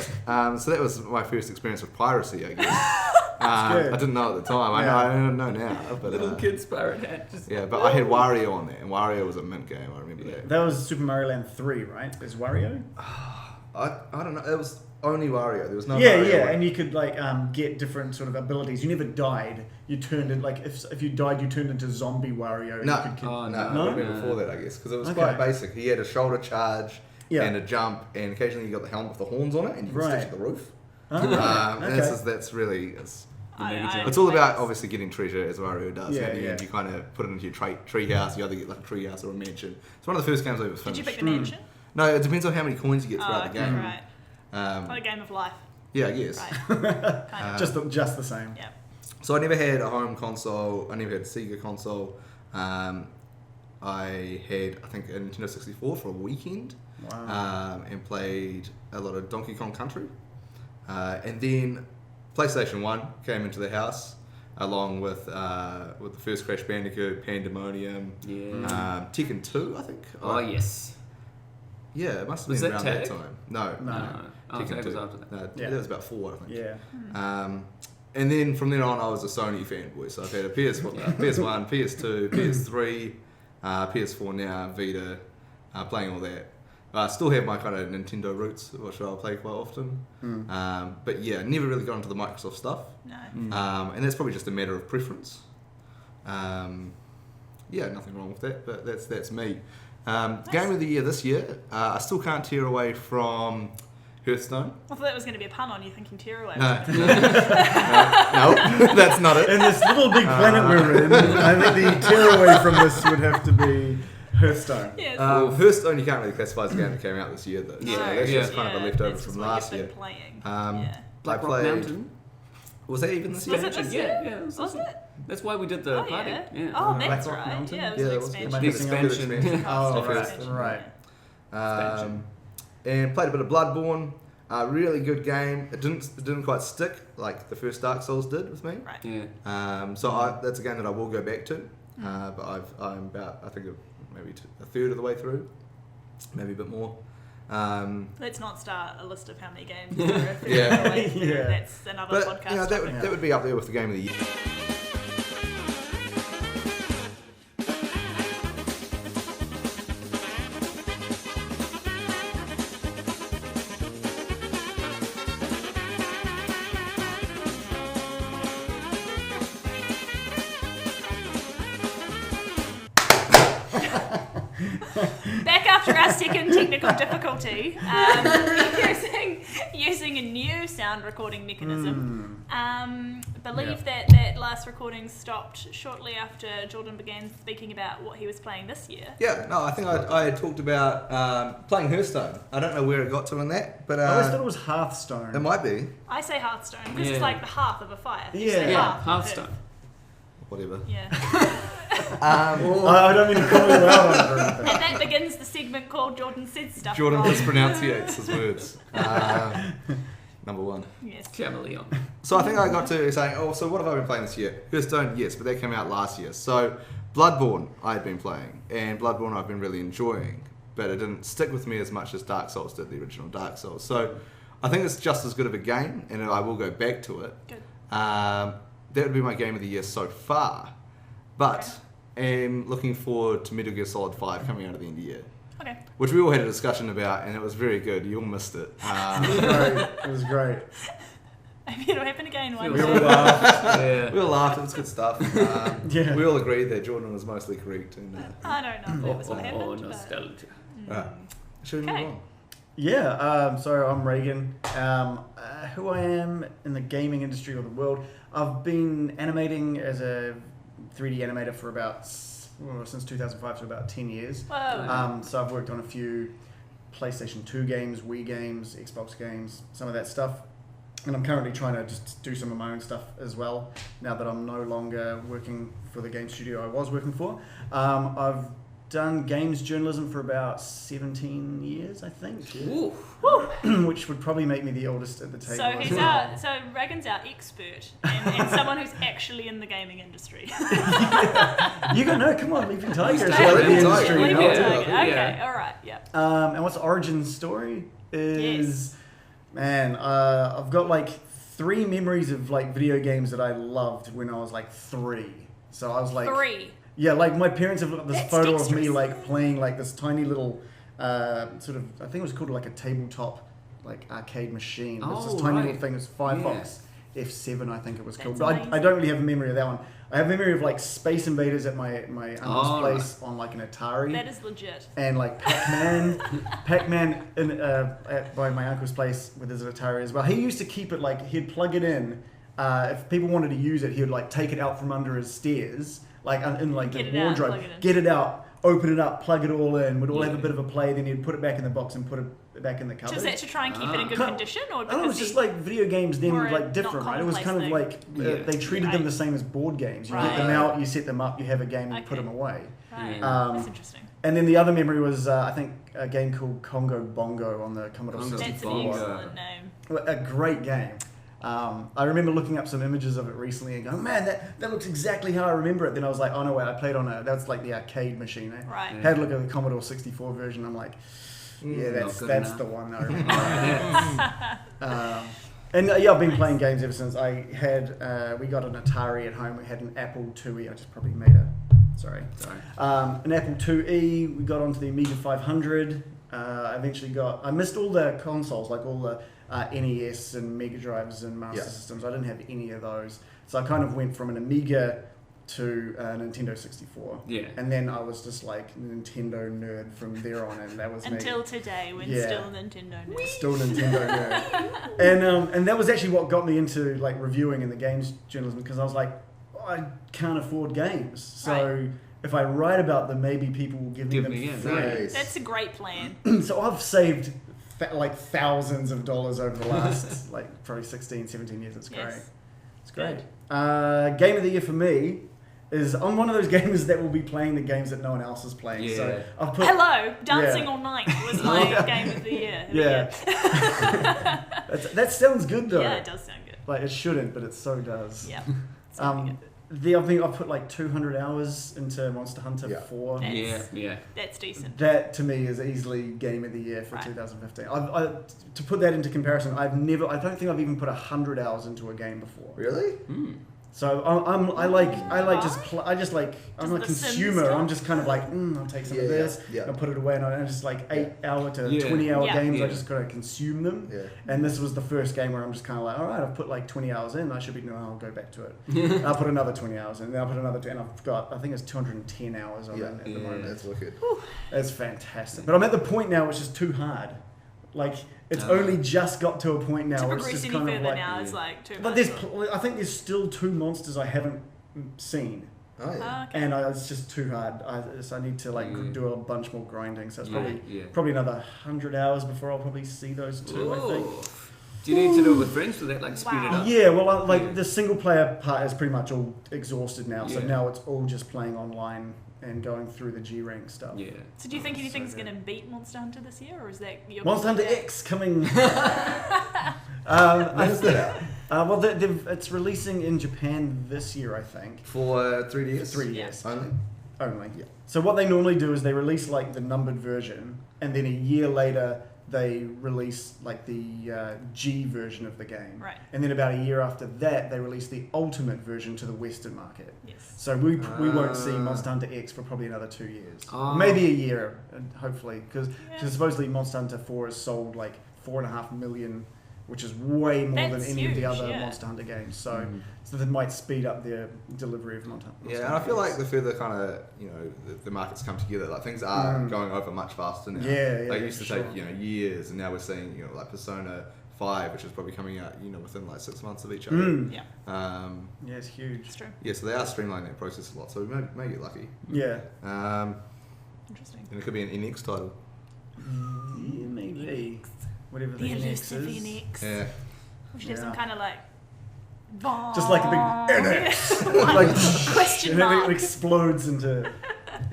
Speaker 1: So that was my first experience with piracy, I guess.
Speaker 3: good.
Speaker 1: I didn't know at the time. I know now. But,
Speaker 2: Little kid's pirate hat. Just
Speaker 1: yeah, but I had Wario on there, and Wario was a mint game. I remember that.
Speaker 3: That was Super Mario Land 3, right? Is Wario?
Speaker 1: I don't know. It was only Wario. There was no.
Speaker 3: Yeah,
Speaker 1: Mario
Speaker 3: yeah,
Speaker 1: one.
Speaker 3: and you could like get different sort of abilities. You never died. You turned in like if you died, you turned into zombie Wario.
Speaker 1: No.
Speaker 3: You could,
Speaker 2: Oh,
Speaker 1: No,
Speaker 3: No?
Speaker 1: it would have been before that, I guess, because it was
Speaker 3: Okay.
Speaker 1: quite basic. He had a shoulder charge
Speaker 3: Yeah.
Speaker 1: and a jump, and occasionally you got the helmet with the horns on it, and you could
Speaker 3: Right.
Speaker 1: stick to the roof.
Speaker 3: Ah,
Speaker 1: And that's really.
Speaker 4: I
Speaker 1: It's all about
Speaker 4: like
Speaker 1: obviously getting treasure as Wario does.
Speaker 3: Yeah,
Speaker 1: and at the end
Speaker 3: yeah.
Speaker 1: you kind of put it into your tree house. You either get like a tree house or a mansion. It's one of the first games I ever
Speaker 4: Did
Speaker 1: finished.
Speaker 4: you pick the mansion?
Speaker 1: No, it depends on how many coins you get throughout the game.
Speaker 4: Right. What a game of life.
Speaker 1: Yeah, I guess.
Speaker 4: Right. Kind of.
Speaker 3: just the same.
Speaker 4: Yeah.
Speaker 1: So I never had a home console. I never had a Sega console. I had, I think, a Nintendo 64 for a weekend.
Speaker 3: Wow.
Speaker 1: And played a lot of Donkey Kong Country. And then PlayStation 1 came into the house along with the first Crash Bandicoot, Pandemonium, Tekken 2, I think.
Speaker 2: Oh, yes.
Speaker 1: Yeah, it must have
Speaker 2: Was
Speaker 1: been
Speaker 2: that
Speaker 1: around that
Speaker 2: Tag?
Speaker 1: time. No.
Speaker 2: No. Oh,
Speaker 1: Tekken
Speaker 2: Tag was
Speaker 1: 2.
Speaker 2: after that.
Speaker 1: No,
Speaker 3: Yeah.
Speaker 1: that was about 4, I think.
Speaker 3: Yeah.
Speaker 1: And then from then on, I was a Sony fanboy. So I've had a PS1, PS2, PS3, PS4 now, Vita, playing all that. I still have my kind of Nintendo roots, which I'll play quite often. But yeah, never really got into the Microsoft stuff.
Speaker 4: No.
Speaker 1: And that's probably just a matter of preference. Yeah, nothing wrong with that, but that's me. Game of the year this year, I still can't tear away from Hearthstone.
Speaker 4: I thought that was going to be a pun on you thinking tear away.
Speaker 1: No, that's not it.
Speaker 3: In this little big planet we're in, I think the tear away from this would have to be Hearthstone.
Speaker 4: Yes.
Speaker 1: Hearthstone, you can't really classify as a game that came out this year, though.
Speaker 4: No,
Speaker 1: So that's just kind of a leftover
Speaker 4: that's just
Speaker 1: from
Speaker 4: what
Speaker 1: last
Speaker 4: you've
Speaker 1: year.
Speaker 4: been playing.
Speaker 1: I
Speaker 2: Black Rock
Speaker 1: played.
Speaker 2: Mountain.
Speaker 1: Was that even this
Speaker 4: Was
Speaker 1: year?
Speaker 4: it this
Speaker 2: Yeah,
Speaker 4: year?
Speaker 2: yeah.
Speaker 4: Was it?
Speaker 2: That's why we did the
Speaker 4: Oh,
Speaker 2: party.
Speaker 4: yeah.
Speaker 2: Yeah.
Speaker 4: Oh, that's
Speaker 3: Black Rock
Speaker 4: right.
Speaker 3: Mountain?
Speaker 4: Yeah, it was
Speaker 1: Yeah,
Speaker 4: an
Speaker 1: that was
Speaker 4: expansion.
Speaker 1: good.
Speaker 2: The
Speaker 1: Expansion.
Speaker 2: expansion.
Speaker 3: Oh,
Speaker 4: Expansion.
Speaker 3: right.
Speaker 1: And played a bit of Bloodborne. Really good game. It didn't quite stick like the first Dark Souls did with me.
Speaker 4: Right.
Speaker 2: Yeah.
Speaker 1: So that's a game that I will go back to. But I'm about, I think, maybe a third of the way through, maybe a bit more.
Speaker 4: Let's not start a list of how many games there are.
Speaker 1: Yeah.
Speaker 3: Yeah.
Speaker 4: That's another
Speaker 1: But
Speaker 4: podcast.
Speaker 1: you know, that would be up there with the game of the year.
Speaker 4: Back after our second technical difficulty, using a new sound recording mechanism. Believe that last recording stopped shortly after Jordan began speaking about what he was playing this year.
Speaker 1: Yeah, no, I think I had talked about playing Hearthstone. I don't know where it got to in that, but
Speaker 3: I always thought it was Hearthstone.
Speaker 1: it might be.
Speaker 4: I say Hearthstone because it's
Speaker 2: Yeah.
Speaker 4: like the hearth of a fire. You
Speaker 3: Yeah.
Speaker 4: say
Speaker 2: Yeah.
Speaker 4: hearth,
Speaker 2: Hearthstone.
Speaker 1: Whatever.
Speaker 4: Yeah.
Speaker 3: I don't mean to call you out on it or anything.
Speaker 4: And that begins the segment called Jordan Said Stuff
Speaker 1: Jordan
Speaker 4: Wrong.
Speaker 1: mispronunciates his words. number one.
Speaker 4: Yes.
Speaker 2: Chameleon.
Speaker 1: So I think I got to saying, oh, so what have I been playing this year? Hearthstone, yes, but that came out last year. So Bloodborne I had been playing, and Bloodborne I've been really enjoying, but it didn't stick with me as much as Dark Souls did, the original Dark Souls. So I think it's just as good of a game, and I will go back to it.
Speaker 4: Good.
Speaker 1: That would be my game of the year so far, but am looking forward to Metal Gear Solid 5 coming out at the end of the year.
Speaker 4: Okay.
Speaker 1: Which we all had a discussion about, and it was very good. You all missed it.
Speaker 3: It was great.
Speaker 4: Maybe it'll happen again one
Speaker 3: We
Speaker 4: day.
Speaker 3: all laughed.
Speaker 2: Yeah.
Speaker 1: We all laughed. It was good stuff.
Speaker 3: Yeah.
Speaker 1: We all agreed that Jordan was mostly correct. And
Speaker 4: I don't know if that was what happened. but-
Speaker 2: nostalgia.
Speaker 1: should we move
Speaker 4: Okay.
Speaker 1: on?
Speaker 3: Yeah, so I'm Reagan. Who I am in the gaming industry or the world, I've been animating as a 3D animator for since 2005, so about 10 years.
Speaker 4: Whoa.
Speaker 3: So I've worked on a few PlayStation 2 games, Wii games, Xbox games, some of that stuff. And I'm currently trying to just do some of my own stuff as well, now that I'm no longer working for the game studio I was working for. I've done games journalism for about 17 years, I think,
Speaker 2: Ooh.
Speaker 3: which would probably make me the oldest at the table.
Speaker 4: So Reagan's our expert and someone who's actually in the gaming industry.
Speaker 3: You go, no, come on, Leaping Tiger.
Speaker 1: Yeah, Leaping Tiger.
Speaker 4: Leaping
Speaker 1: Yeah.
Speaker 4: Tiger. Okay,
Speaker 2: Yeah.
Speaker 4: all right, yeah.
Speaker 3: And what's the origin story is, man, I've got like 3 memories of like video games that I loved when I was like 3. So I was like
Speaker 4: 3.
Speaker 3: Yeah, like my parents have got this
Speaker 4: That's
Speaker 3: photo of me
Speaker 4: dexterous.
Speaker 3: like playing like this tiny little sort of, I think it was called like a tabletop like arcade machine. It's this
Speaker 2: Oh,
Speaker 3: tiny
Speaker 2: right.
Speaker 3: little thing. It's Firefox F7, I think it was called.
Speaker 4: That's
Speaker 3: But I
Speaker 4: amazing.
Speaker 3: don't really have a memory of that one. I have a memory of like Space Invaders at my uncle's
Speaker 2: Oh,
Speaker 3: place on like an Atari.
Speaker 4: That is legit.
Speaker 3: And like Pac-Man by my uncle's place with his Atari as well. He used to keep it like, he'd plug it in. If people wanted to use it, he would like take it out from under his stairs, like in like
Speaker 4: Get
Speaker 3: the
Speaker 4: it out,
Speaker 3: wardrobe,
Speaker 4: plug it in.
Speaker 3: get it out, open it up, plug it all in. We'd all have a
Speaker 2: Yeah.
Speaker 3: bit of a play. Then he'd put it back in the box and put it back in the cupboard.
Speaker 4: Was that to try and keep it in good
Speaker 3: Ah.
Speaker 4: condition, or
Speaker 3: I don't know,
Speaker 4: because
Speaker 3: it's just
Speaker 4: he-
Speaker 3: like video games then
Speaker 4: Or a
Speaker 3: like different,
Speaker 4: not
Speaker 3: right? It was kind of
Speaker 4: commonplace
Speaker 3: like
Speaker 2: Yeah.
Speaker 3: they treated them
Speaker 4: Right.
Speaker 3: the same as board games. You
Speaker 4: Right.
Speaker 3: get them out, you set them up, you have a game, and you put
Speaker 4: Okay.
Speaker 3: them away.
Speaker 4: Right.
Speaker 2: Yeah.
Speaker 4: That's interesting.
Speaker 3: And then the other memory was I think a game called Congo Bongo on the Commodore
Speaker 2: Congo
Speaker 3: 64.
Speaker 4: That's an
Speaker 2: Bongo.
Speaker 4: excellent name.
Speaker 3: A great game. I remember looking up some images of it recently and going, man, that looks exactly how I remember it. Then I was like, oh no, wait, I played on that's like the arcade machine. Eh?
Speaker 4: Right.
Speaker 2: Yeah.
Speaker 3: Had a look at the Commodore 64 version. I'm like, yeah,
Speaker 2: not good
Speaker 3: that's
Speaker 2: enough.
Speaker 3: the one I remember. And yeah, I've been playing games ever since. I had, we got an Atari at home. We had an Apple IIe. I just probably made sorry. An Apple IIe. We got onto the Amiga 500. I missed all the consoles, like all the NES and Mega Drives and Master Systems. I didn't have any of those. So I kind of went from an Amiga to a Nintendo 64.
Speaker 2: Yeah.
Speaker 3: And then I was just like Nintendo nerd from there on, and that was
Speaker 4: Until
Speaker 3: me.
Speaker 4: today, when
Speaker 3: Yeah.
Speaker 4: still Nintendo nerd.
Speaker 3: Still Nintendo nerd. And that was actually what got me into like reviewing in the games journalism, because I was like, I can't afford games. So
Speaker 4: Right.
Speaker 3: if I write about them, maybe people will give me them
Speaker 2: yeah,
Speaker 3: free.
Speaker 1: nice.
Speaker 4: That's a great plan.
Speaker 3: So I've saved like thousands of dollars over the last like probably 16, 17 years. It's great.
Speaker 4: Yes.
Speaker 3: It's great. Game of the year for me is I'm one of those gamers that will be playing the games that no one else is playing.
Speaker 2: Yeah.
Speaker 3: So I've put
Speaker 4: Hello, Dancing
Speaker 3: Yeah.
Speaker 4: All Night was my game of the year.
Speaker 3: Yeah. that sounds good though.
Speaker 4: Yeah, it does sound good.
Speaker 3: Like it shouldn't, but it so does.
Speaker 4: Yeah. Sounding good.
Speaker 3: I've put like 200 hours into Monster Hunter
Speaker 1: Yeah.
Speaker 3: 4.
Speaker 2: Yeah.
Speaker 4: That's decent.
Speaker 3: That to me is easily game of the year for
Speaker 4: Right.
Speaker 3: 2015. To put that into comparison, I don't think I've even put 100 hours into a game before.
Speaker 1: Really?
Speaker 3: So I'm a
Speaker 4: The Sims
Speaker 3: consumer.
Speaker 4: stuff?
Speaker 3: I'm just kind of like, I'll take some of
Speaker 1: Yeah,
Speaker 3: this,
Speaker 1: yeah.
Speaker 3: I'll put it away, and I just like 8-hour to
Speaker 2: Yeah.
Speaker 3: 20-hour
Speaker 4: Yeah.
Speaker 3: games. I
Speaker 2: Yeah.
Speaker 3: just gotta consume them.
Speaker 1: Yeah.
Speaker 3: And this was the first game where I'm just kind of like, all right, I've put like 20 hours in. I should be, I'll go back to it. I'll put another 20 hours in. Then I'll put another 10. I've got, I think it's 210 hours on
Speaker 1: Yeah.
Speaker 3: it at the
Speaker 2: Yeah.
Speaker 3: moment.
Speaker 1: That's wicked.
Speaker 3: It's fantastic. But I'm at the point now which is too hard. Like, it's
Speaker 2: Oh.
Speaker 3: only just got to a point now
Speaker 4: To
Speaker 3: where it's
Speaker 4: progress
Speaker 3: just
Speaker 4: any
Speaker 3: kind
Speaker 4: further
Speaker 3: of like...
Speaker 4: now is like too
Speaker 3: But
Speaker 4: much.
Speaker 3: I think there's still 2 monsters I haven't seen.
Speaker 1: Oh yeah.
Speaker 4: Okay.
Speaker 3: And it's just too hard. So I need to like do a bunch more grinding. So it's probably another 100 hours before I'll probably see those 2, I think.
Speaker 2: Do you need to do it with friends for that, like speed it
Speaker 4: Wow.
Speaker 2: up?
Speaker 3: Yeah, well, like the single player part is pretty much all exhausted now. So
Speaker 2: Yeah.
Speaker 3: now it's all just playing online and going through the G rank stuff.
Speaker 2: Yeah.
Speaker 4: So do you think anything's
Speaker 3: good.
Speaker 4: going to beat Monster Hunter this year, or is that your
Speaker 3: Monster Hunter X coming.
Speaker 1: When is that out?
Speaker 3: Well, it's releasing in Japan this year, I think.
Speaker 1: For 3DS?
Speaker 3: 3DS.
Speaker 1: Only?
Speaker 3: Only.
Speaker 1: Yeah.
Speaker 3: So what they normally do is they release like the numbered version, and then a year later they release like the G version of the game.
Speaker 4: Right.
Speaker 3: And then about a year after that, they release the ultimate version to the Western market.
Speaker 4: Yes.
Speaker 3: So we won't see Monster Hunter X for probably another 2 years.
Speaker 2: Oh.
Speaker 3: Maybe a year, hopefully. Because
Speaker 4: Yeah.
Speaker 3: supposedly Monster Hunter 4 has sold like 4.5 million, which is way more
Speaker 4: That's
Speaker 3: than any of the
Speaker 4: huge,
Speaker 3: other
Speaker 4: yeah.
Speaker 3: Monster Hunter games. So,
Speaker 2: Mm.
Speaker 3: so that might speed up their delivery of Monster Hunter.
Speaker 1: Yeah, and I feel like the further kind of, the markets come together, like things are going over much faster now.
Speaker 3: Yeah, yeah,
Speaker 1: They used to
Speaker 3: sure.
Speaker 1: take, years, and now we're seeing, like Persona 5, which is probably coming out, within like 6 months of each other.
Speaker 4: Yeah,
Speaker 3: Yeah, it's huge.
Speaker 4: it's true.
Speaker 1: Yeah, so they are streamlining that process a lot, so we may get lucky.
Speaker 3: Yeah.
Speaker 4: Interesting.
Speaker 1: And it could be an NX title.
Speaker 3: Yeah, maybe. Whatever the
Speaker 4: The
Speaker 3: NX
Speaker 4: elusive
Speaker 3: is.
Speaker 4: NX.
Speaker 1: Yeah.
Speaker 4: We should have some
Speaker 3: Yeah.
Speaker 4: kind of like.
Speaker 3: Just like a big
Speaker 4: like,
Speaker 3: like
Speaker 4: question
Speaker 3: and then
Speaker 4: mark.
Speaker 3: it explodes into.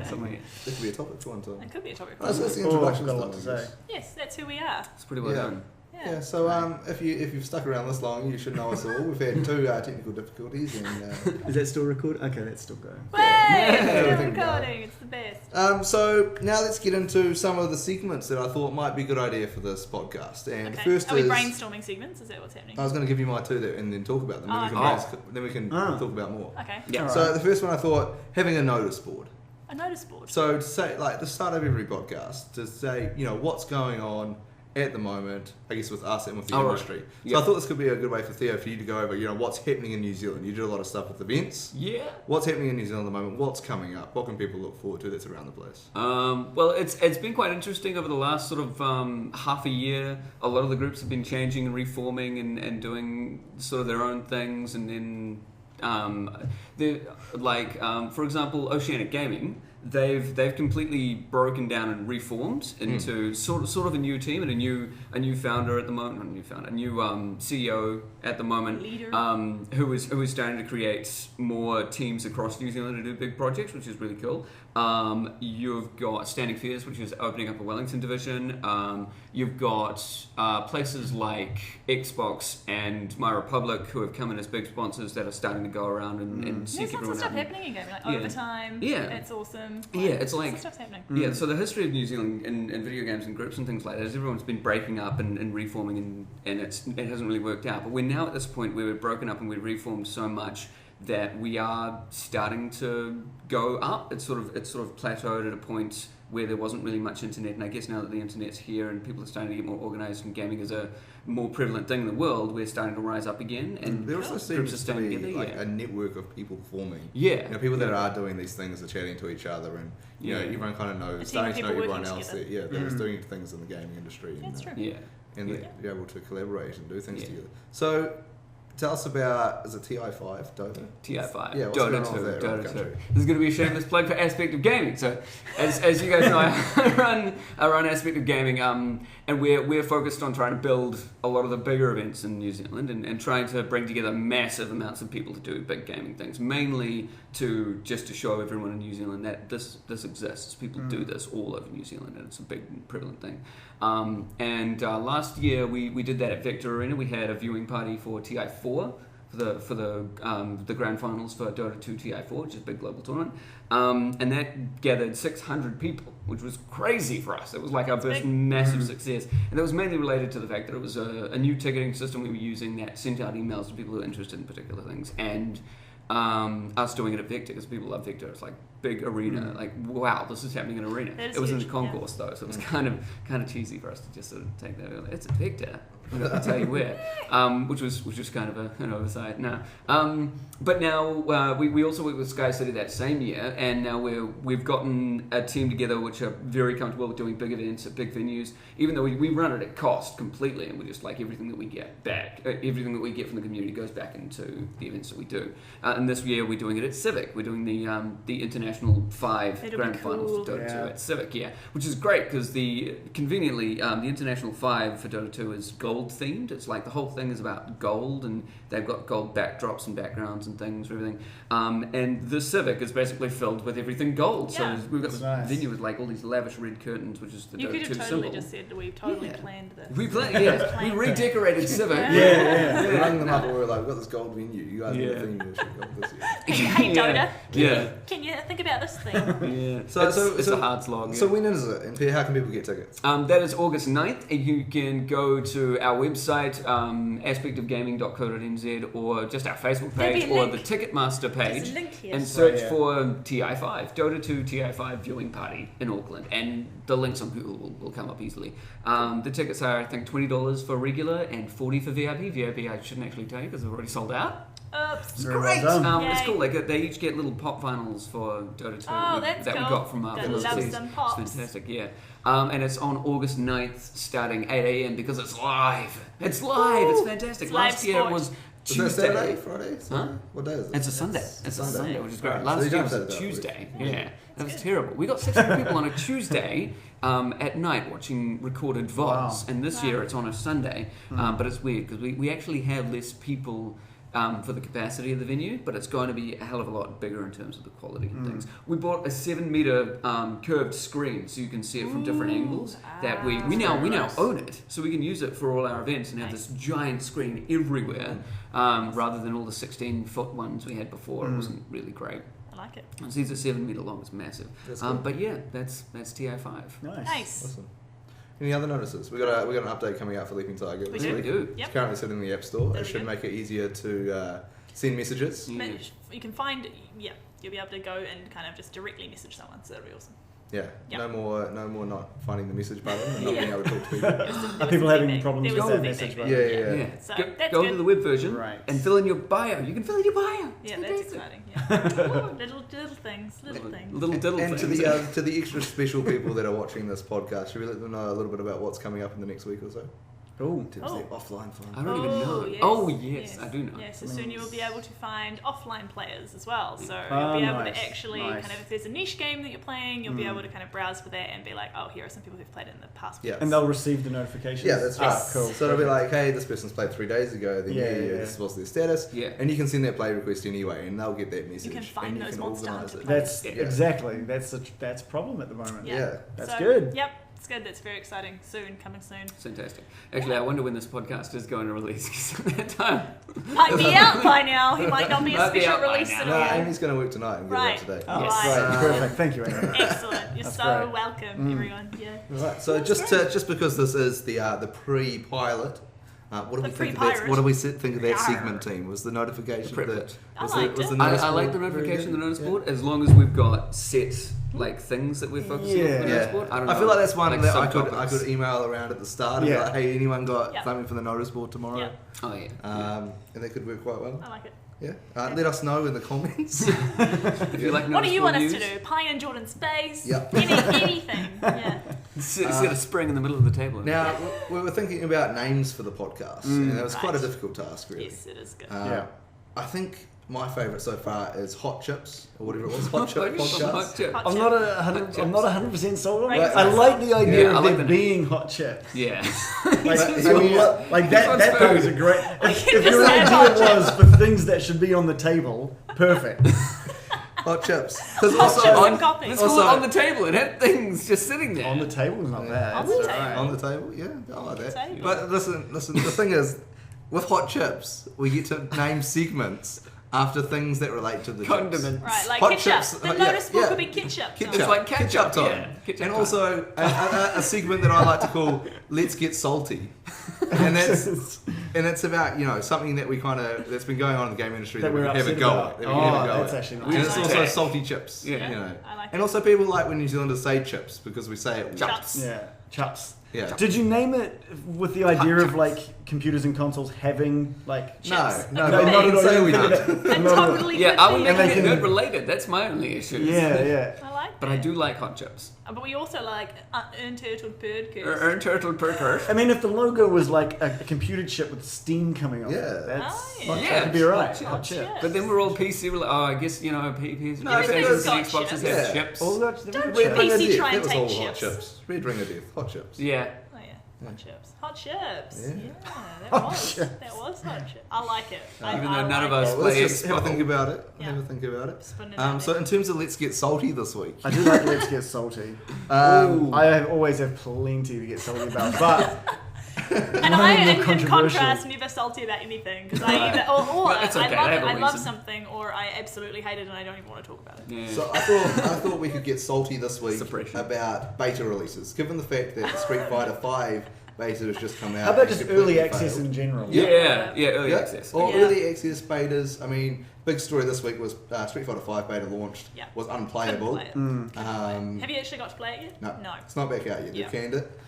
Speaker 2: Something.
Speaker 1: This could be a topic for one time.
Speaker 4: That could be a topic.
Speaker 1: That's the
Speaker 3: Oh, I've
Speaker 1: introduction
Speaker 3: got a lot to
Speaker 1: stuff. I
Speaker 3: say.
Speaker 1: guess.
Speaker 4: Yes, that's who we are.
Speaker 2: It's pretty well
Speaker 1: Yeah.
Speaker 2: done.
Speaker 1: Yeah, so if you've stuck around this long, you should know us all. We've had 2 technical difficulties, and
Speaker 3: Is that still recorded? Okay, that's still going.
Speaker 4: Way!
Speaker 1: Yeah,
Speaker 4: Still
Speaker 1: everything
Speaker 4: recording. It's the best.
Speaker 1: so now let's get into some of the segments that I thought might be a good idea for this podcast. And
Speaker 4: Okay.
Speaker 1: first
Speaker 4: Are we
Speaker 1: is
Speaker 4: brainstorming segments? Is that what's happening?
Speaker 1: I was going to give you my 2 there and then talk about them. Then we can
Speaker 3: Oh.
Speaker 1: talk about more.
Speaker 4: Okay.
Speaker 2: Yeah.
Speaker 3: All
Speaker 1: So
Speaker 3: right.
Speaker 1: the first one I thought having a notice board.
Speaker 4: A notice board.
Speaker 1: So to say, like the start of every podcast, to say, what's going on at the moment, I guess with us and with the
Speaker 2: Oh, right.
Speaker 1: industry. So
Speaker 2: Yeah.
Speaker 1: I thought this could be a good way for Theo for you to go over, what's happening in New Zealand. You do a lot of stuff with events.
Speaker 2: Yeah.
Speaker 1: What's happening in New Zealand at the moment? What's coming up? What can people look forward to that's around the place?
Speaker 2: Well, it's been quite interesting over the last sort of half a year. A lot of the groups have been changing and reforming and doing sort of their own things, and then for example, Oceanic Gaming. They've completely broken down and reformed into sort of a new team and a new founder at the moment, not a new founder, a new CEO at the moment,
Speaker 4: Leader.
Speaker 2: who is starting to create more teams across New Zealand to do big projects, which is really cool. You've got Standing Fears, which is opening up a Wellington division. You've got places like Xbox and My Republic, who have come in as big sponsors that are starting to go around and
Speaker 4: There's
Speaker 2: seek
Speaker 4: lots of
Speaker 2: everyone
Speaker 4: stuff
Speaker 2: out.
Speaker 4: happening in gaming, like
Speaker 2: Yeah.
Speaker 4: overtime.
Speaker 2: Yeah.
Speaker 4: It's awesome.
Speaker 2: Yeah, it's
Speaker 4: lots
Speaker 2: like-
Speaker 4: of stuff's happening.
Speaker 2: Yeah, so the history of New Zealand in video games and groups and things like that is everyone's been breaking up and reforming and it hasn't really worked out. But we're now at this point where we've broken up and we've reformed so much that we are starting to go up. It's sort of plateaued at a point where there wasn't really much internet, and I guess now that the internet's here and people are starting to get more organised and gaming is a more prevalent thing in the world, we're starting to rise up again. And
Speaker 1: There also
Speaker 2: groups
Speaker 1: seems
Speaker 2: are
Speaker 1: to
Speaker 2: staying
Speaker 1: be
Speaker 2: together,
Speaker 1: like
Speaker 2: yeah.
Speaker 1: a network of people forming.
Speaker 2: Yeah.
Speaker 1: People that are doing these things are chatting to each other, and
Speaker 2: Yeah.
Speaker 1: everyone kind of knows,
Speaker 4: A team of
Speaker 1: starting to know
Speaker 4: people
Speaker 1: everyone
Speaker 4: working
Speaker 1: else
Speaker 4: together.
Speaker 1: that that is doing things in the gaming industry.
Speaker 4: That's true.
Speaker 2: Yeah.
Speaker 1: And
Speaker 2: Yeah.
Speaker 1: they're able to collaborate and do things
Speaker 2: Yeah.
Speaker 1: together. So, tell us about, is it TI5, Dota?
Speaker 2: TI5,
Speaker 1: Yeah, what's going
Speaker 2: Dota
Speaker 1: on
Speaker 2: 2,
Speaker 1: with that around the
Speaker 2: Dota 2.
Speaker 1: country?
Speaker 2: This is going to be a shameless plug for Aspect of Gaming. So, as you guys know, I run Aspect of Gaming, and we're focused on trying to build a lot of the bigger events in New Zealand and trying to bring together massive amounts of people to do big gaming things, mainly to show everyone in New Zealand that this exists. People do this all over New Zealand, and it's a big prevalent thing. Last year we did that at Vector Arena. We had a viewing party for TI4 for the grand finals for Dota 2 TI4, which is a big global tournament, and that gathered 600 people, which was crazy for us. It was like our first
Speaker 4: big.
Speaker 2: massive success, and that was mainly related to the fact that it was a new ticketing system we were using that sent out emails to people who were interested in particular things, and us doing it at Vector, because people love Vector. It's like big arena, like wow, this is happening in arena.
Speaker 4: That is
Speaker 2: It was in
Speaker 4: huge,
Speaker 2: the concourse though, so it was kind of cheesy for us to just sort of take that. It's at Vector. I'm not gonna tell you where, which was kind of an oversight. No, but now we also worked with Sky City that same year, and now we've gotten a team together which are very comfortable with doing big events at big venues. Even though we run it at cost completely, and we just like everything that we get back, everything that we get from the community goes back into the events that we do. And this year we're doing it at Civic. We're doing the international International 5
Speaker 4: It'll
Speaker 2: Grand
Speaker 4: be
Speaker 2: Finals
Speaker 4: cool.
Speaker 2: for Dota 2
Speaker 3: Yeah.
Speaker 2: at Civic, which is great because conveniently the International 5 for Dota 2 is gold themed. It's like the whole thing is about gold, and they've got gold backdrops and backgrounds and things for everything. And the Civic is basically filled with everything gold.
Speaker 4: Yeah.
Speaker 2: So we've got
Speaker 3: That's
Speaker 2: the
Speaker 3: nice.
Speaker 2: venue with like all these lavish red curtains, which is the
Speaker 4: You
Speaker 2: Dota
Speaker 4: could
Speaker 2: 2
Speaker 4: have totally
Speaker 2: symbol.
Speaker 4: just said we've totally
Speaker 2: Yeah.
Speaker 4: planned this.
Speaker 2: We redecorated Civic.
Speaker 4: Yeah.
Speaker 1: We rang them up and we were like, we've got this gold venue. You guys
Speaker 2: Yeah.
Speaker 1: have a thing you should go this year.
Speaker 4: Hey Dota,
Speaker 2: Yeah.
Speaker 4: can you think about this thing?
Speaker 2: Yeah.
Speaker 1: So-
Speaker 2: It's a hard slog.
Speaker 1: So
Speaker 2: yeah.
Speaker 1: when is it? And how can people get tickets?
Speaker 2: That is August 9th. And you can go to our website, aspectofgaming.co.nz, or just our Facebook
Speaker 4: There'll be
Speaker 2: page,
Speaker 4: a
Speaker 2: or
Speaker 4: link.
Speaker 2: the Ticketmaster
Speaker 4: There's
Speaker 2: page,
Speaker 4: a link here.
Speaker 2: and search
Speaker 3: yeah.
Speaker 2: for TI5, Dota 2 TI5 viewing party in Auckland. And the links on Google will come up easily. The tickets are, I think, $20 for regular and $40 for VIP. VIP I shouldn't actually tell you because they've already sold out.
Speaker 4: Oops.
Speaker 3: Very
Speaker 2: Great!
Speaker 3: well done.
Speaker 2: It's
Speaker 4: Yay.
Speaker 2: cool. They each get little pop vinyls for Dota 2
Speaker 4: Oh, that's
Speaker 2: that we
Speaker 4: cool.
Speaker 2: got from
Speaker 4: Gotta
Speaker 2: overseas.
Speaker 4: love some pops.
Speaker 2: It's fantastic, yeah. And it's on August 9th starting 8 a.m. because it's live. It's live. It's fantastic.
Speaker 4: It's
Speaker 2: Last
Speaker 4: live
Speaker 2: year it
Speaker 4: sport.
Speaker 2: was
Speaker 1: Is that
Speaker 2: Tuesday.
Speaker 1: Saturday? Friday? Sunday?
Speaker 2: Huh?
Speaker 1: What day is it?
Speaker 2: It's a Sunday. It's a
Speaker 1: Sunday.
Speaker 2: Sunday, which is great.
Speaker 1: Alright,
Speaker 2: Last
Speaker 1: so you
Speaker 2: year
Speaker 1: don't
Speaker 2: was a
Speaker 1: have to do that,
Speaker 2: Tuesday.
Speaker 4: would you?
Speaker 2: Yeah, that was terrible. We got 600 people on a Tuesday at night watching recorded VODs,
Speaker 3: Wow.
Speaker 2: and this
Speaker 4: Wow.
Speaker 2: year it's on a Sunday. But it's weird because we actually have less people for the capacity of the venue, but it's going to be a hell of a lot bigger in terms of the quality and things. We bought a 7-meter curved screen so you can see it from different
Speaker 4: Ooh.
Speaker 2: angles. That we
Speaker 3: Very
Speaker 2: now
Speaker 3: nice.
Speaker 2: own it, so we can use it for all our events and have
Speaker 4: Nice.
Speaker 2: this giant screen everywhere, rather than all the 16-foot ones we had before. It wasn't really great.
Speaker 4: I like it.
Speaker 2: So these are 7 meter long. It's massive.
Speaker 1: That's cool.
Speaker 2: But yeah, that's TI5.
Speaker 3: Nice.
Speaker 4: Nice.
Speaker 1: Awesome. Any other notices? We got an update coming out for Leaping Tiger.
Speaker 4: We
Speaker 1: this
Speaker 4: do.
Speaker 1: week.
Speaker 2: We do.
Speaker 1: It's
Speaker 4: Yep.
Speaker 1: currently sitting in the App Store.
Speaker 4: There
Speaker 1: It
Speaker 4: we
Speaker 1: should
Speaker 4: go.
Speaker 1: make it easier to send messages.
Speaker 2: Yeah.
Speaker 4: But you can find, you'll be able to go and kind of just directly message someone, so that'll be awesome.
Speaker 1: Yeah.
Speaker 4: Yep.
Speaker 1: No more not finding the message button and not
Speaker 4: Yeah.
Speaker 1: being able to talk to people.
Speaker 3: Are people having problems
Speaker 4: There
Speaker 3: with
Speaker 4: was
Speaker 3: that
Speaker 4: some
Speaker 3: message
Speaker 4: feedback
Speaker 3: button?
Speaker 4: there.
Speaker 1: Yeah.
Speaker 4: So
Speaker 2: Go,
Speaker 4: that's
Speaker 2: go
Speaker 4: good.
Speaker 2: to the web version
Speaker 3: Right.
Speaker 2: and fill in your bio. You can fill in your bio. It's
Speaker 4: Yeah, that's
Speaker 2: fantastic.
Speaker 4: exciting. Yeah. little things.
Speaker 2: Little diddle
Speaker 1: And
Speaker 2: things.
Speaker 1: to the extra special people that are watching this podcast, should we let them know a little bit about what's coming up in the next week or so?
Speaker 3: Ooh.
Speaker 1: In terms of the offline fun.
Speaker 2: I don't even know.
Speaker 4: Yes.
Speaker 2: Oh, yes, I do know.
Speaker 4: Yes, so soon you will be able to find offline players as well. So
Speaker 3: Oh,
Speaker 4: you'll be able
Speaker 3: nice,
Speaker 4: to actually
Speaker 3: nice.
Speaker 4: kind of, if there's a niche game that you're playing, you'll be able to kind of browse for that and be like, oh, here are some people who've played it in the past.
Speaker 1: Yeah.
Speaker 3: And they'll receive the notifications?
Speaker 1: Yeah, that's right.
Speaker 3: Ah, cool.
Speaker 1: So it'll be like, hey, this person's played 3 days ago, then
Speaker 3: Yeah,
Speaker 1: this is what's their status.
Speaker 2: Yeah.
Speaker 1: And you can send that play request anyway, and they'll get that message.
Speaker 4: can find
Speaker 1: and
Speaker 4: those
Speaker 1: you can
Speaker 4: monster
Speaker 1: organise
Speaker 4: hunter
Speaker 1: it.
Speaker 3: That's
Speaker 2: Yeah.
Speaker 3: exactly. That's a problem at the moment.
Speaker 1: Yeah.
Speaker 3: That's
Speaker 4: So,
Speaker 3: good.
Speaker 4: Yep, it's good. That's very exciting. Soon, coming soon.
Speaker 2: Fantastic. Actually, I wonder when this podcast is going to release because at that time.
Speaker 4: Might be out by now. He might not be a
Speaker 2: Might be
Speaker 4: special
Speaker 2: out by
Speaker 4: release
Speaker 2: now.
Speaker 4: at
Speaker 1: No,
Speaker 4: all.
Speaker 1: Amy's going to work tonight and get
Speaker 4: Right.
Speaker 1: it out today.
Speaker 3: Oh,
Speaker 4: Yes.
Speaker 3: great. Perfect. Thank you, Amy.
Speaker 4: Excellent. You're
Speaker 3: That's
Speaker 4: so
Speaker 3: great.
Speaker 4: welcome, everyone. Yeah.
Speaker 1: Right. So just because this is the pre-pilot, what do
Speaker 4: The
Speaker 1: we think of
Speaker 4: pre-pirate.
Speaker 1: that? What do we think of that
Speaker 4: Yarr.
Speaker 1: segment team? Was the notification
Speaker 2: The
Speaker 1: that
Speaker 2: privilege.
Speaker 4: I liked it.
Speaker 1: notice
Speaker 2: I like
Speaker 1: board
Speaker 2: the
Speaker 1: very
Speaker 2: notification, the
Speaker 1: good?
Speaker 2: notice
Speaker 1: Yeah.
Speaker 2: board, as long as we've got set like things that we're focusing on for the
Speaker 3: Yeah.
Speaker 2: notice board. I don't know.
Speaker 1: feel like that's one that I
Speaker 2: subtopics.
Speaker 1: could email around at the start and be
Speaker 3: Yeah.
Speaker 1: like, hey, anyone got
Speaker 4: Yeah.
Speaker 1: something for the notice board tomorrow?
Speaker 4: Yeah.
Speaker 2: Oh yeah.
Speaker 1: And that could work quite well.
Speaker 4: I like it.
Speaker 1: Yeah. Let us know in the comments.
Speaker 2: If you like
Speaker 4: What do
Speaker 2: notice
Speaker 4: you
Speaker 2: board
Speaker 4: want us
Speaker 2: news,
Speaker 4: to do? Pie in Jordan's face?
Speaker 1: Yep.
Speaker 4: Anything. Yeah.
Speaker 2: set a spring in the middle of the table.
Speaker 1: Now, we were thinking about names for the podcast, and that was quite a
Speaker 4: Right.
Speaker 1: difficult task, really.
Speaker 4: Yes, it is good.
Speaker 3: Yeah.
Speaker 1: I think my favourite so far is Hot Chips, or whatever it was, Hot Chip
Speaker 2: Hot
Speaker 1: Podcast.
Speaker 2: chip.
Speaker 4: Hot
Speaker 3: I'm
Speaker 4: chip.
Speaker 3: not
Speaker 2: Hot
Speaker 3: 100% sold on
Speaker 4: Right.
Speaker 3: it. I like the idea
Speaker 2: Yeah, I
Speaker 3: of
Speaker 2: like
Speaker 3: there
Speaker 2: the name.
Speaker 3: being hot chips.
Speaker 2: Yeah.
Speaker 3: Like,
Speaker 1: But-
Speaker 3: I mean, like
Speaker 2: This
Speaker 3: that
Speaker 2: one's
Speaker 3: that part is a
Speaker 2: food.
Speaker 3: great.
Speaker 4: Like,
Speaker 3: If
Speaker 4: just
Speaker 3: your
Speaker 4: add hot
Speaker 3: idea was for things that should be on the table, perfect.
Speaker 1: Hot Chips. Because
Speaker 4: Hot
Speaker 1: also
Speaker 4: chips
Speaker 1: on,
Speaker 4: and coffee.
Speaker 2: Let's call it on the table. It had things just sitting there.
Speaker 3: On the table is not bad.
Speaker 4: On the
Speaker 3: It's
Speaker 4: table.
Speaker 3: alright.
Speaker 1: on the table, yeah, I like that.
Speaker 4: Table.
Speaker 1: But listen, the thing is, with Hot Chips, we get to name segments after things that relate to the chips.
Speaker 2: Condiments.
Speaker 4: Right, like
Speaker 1: Hot
Speaker 4: ketchup.
Speaker 1: chips,
Speaker 4: The
Speaker 1: yeah,
Speaker 4: notice board
Speaker 1: yeah.
Speaker 4: could be ketchup.
Speaker 1: Ketchup.
Speaker 2: It's like ketchup
Speaker 1: time.
Speaker 2: yeah. Ketchup
Speaker 1: And
Speaker 2: time.
Speaker 1: also a segment that I like to call "Let's Get Salty," and it's about something that we that's been going on in the game industry
Speaker 3: That
Speaker 1: we
Speaker 3: we're
Speaker 1: can have a
Speaker 3: upset
Speaker 1: go
Speaker 3: about.
Speaker 1: at. That we can have a go
Speaker 3: That's
Speaker 1: at.
Speaker 3: actually
Speaker 1: And
Speaker 3: nice.
Speaker 1: it's
Speaker 4: like
Speaker 1: also
Speaker 4: that.
Speaker 1: salty chips.
Speaker 2: Yeah.
Speaker 4: I like
Speaker 1: And
Speaker 4: it.
Speaker 1: also people like when New Zealanders say chips because we say it.
Speaker 4: Chops.
Speaker 3: Yeah, chops.
Speaker 1: Yeah.
Speaker 3: Did you name it with the idea of like computers and consoles having like
Speaker 4: Chips.
Speaker 1: No,
Speaker 4: No,
Speaker 1: we
Speaker 4: not
Speaker 1: didn't say we did.
Speaker 4: I totally
Speaker 2: Yeah,
Speaker 4: would
Speaker 2: are we
Speaker 4: be.
Speaker 2: making
Speaker 3: And
Speaker 2: it
Speaker 3: they can-
Speaker 2: nerd related? That's my only issue.
Speaker 3: Yeah, yeah.
Speaker 4: I like like
Speaker 2: But
Speaker 4: that.
Speaker 2: I do like hot chips.
Speaker 4: But we also like Untitled
Speaker 2: Untitled Perkers.
Speaker 3: I mean, if the logo was like a computer chip with steam coming off,
Speaker 1: Yeah.
Speaker 3: that's
Speaker 4: Oh, yeah.
Speaker 3: hot
Speaker 2: Yeah,
Speaker 3: chip would be right.
Speaker 2: hot
Speaker 3: Hot
Speaker 4: chips.
Speaker 3: chip.
Speaker 2: But then we're all PC. We're like, oh, I guess, PCs,
Speaker 1: No,
Speaker 2: PlayStations
Speaker 1: because-
Speaker 2: and Xboxes have
Speaker 1: Yeah.
Speaker 2: chips.
Speaker 3: All that,
Speaker 4: Don't
Speaker 1: Red Ring of
Speaker 4: PC
Speaker 1: Death,
Speaker 4: try and
Speaker 1: that was
Speaker 4: take
Speaker 1: all hot
Speaker 4: chips.
Speaker 1: chips. Red Ring of Death, hot chips.
Speaker 2: Yeah.
Speaker 4: Oh yeah, hot chips. Hot chips.
Speaker 1: Yeah.
Speaker 4: That
Speaker 3: Hot
Speaker 4: was
Speaker 3: chips.
Speaker 4: that was hot chips. I like it.
Speaker 2: Even though
Speaker 4: I
Speaker 2: none
Speaker 4: like
Speaker 2: of us
Speaker 4: it.
Speaker 1: Well, let's
Speaker 2: play
Speaker 1: just have a
Speaker 2: Xbox.
Speaker 1: think about it.
Speaker 4: Yeah.
Speaker 1: Have a think about it.
Speaker 4: Spin it out
Speaker 1: So
Speaker 4: there.
Speaker 1: in terms of Let's Get Salty this week.
Speaker 3: I do like Let's Get Salty. Always have plenty to get salty about, but
Speaker 4: And I,
Speaker 3: More
Speaker 4: in
Speaker 3: controversial.
Speaker 4: contrast, never salty about anything because I either or
Speaker 2: Well, it's okay,
Speaker 4: I
Speaker 2: they have a
Speaker 4: love
Speaker 2: reason.
Speaker 4: something or I absolutely hate it and I don't even want to talk about it.
Speaker 2: Yeah.
Speaker 1: So I thought we could get salty this week
Speaker 2: Suppression.
Speaker 1: about beta releases, given the fact that Street Fighter 5 beta has just come out.
Speaker 3: how about
Speaker 1: and
Speaker 3: just
Speaker 1: completely
Speaker 3: early access
Speaker 1: failed.
Speaker 3: in general?
Speaker 2: yeah, early
Speaker 1: Yeah.
Speaker 2: access.
Speaker 1: Or
Speaker 4: Yeah.
Speaker 1: early access betas. I mean, big story this week was Street Fighter 5 beta launched,
Speaker 4: Yeah.
Speaker 1: was
Speaker 4: Couldn't
Speaker 1: unplayable.
Speaker 4: play it.
Speaker 1: Um,
Speaker 4: Have you actually got to play it yet?
Speaker 1: No,
Speaker 4: No.
Speaker 1: it's not back out yet.
Speaker 4: Yeah.
Speaker 1: They've canned it,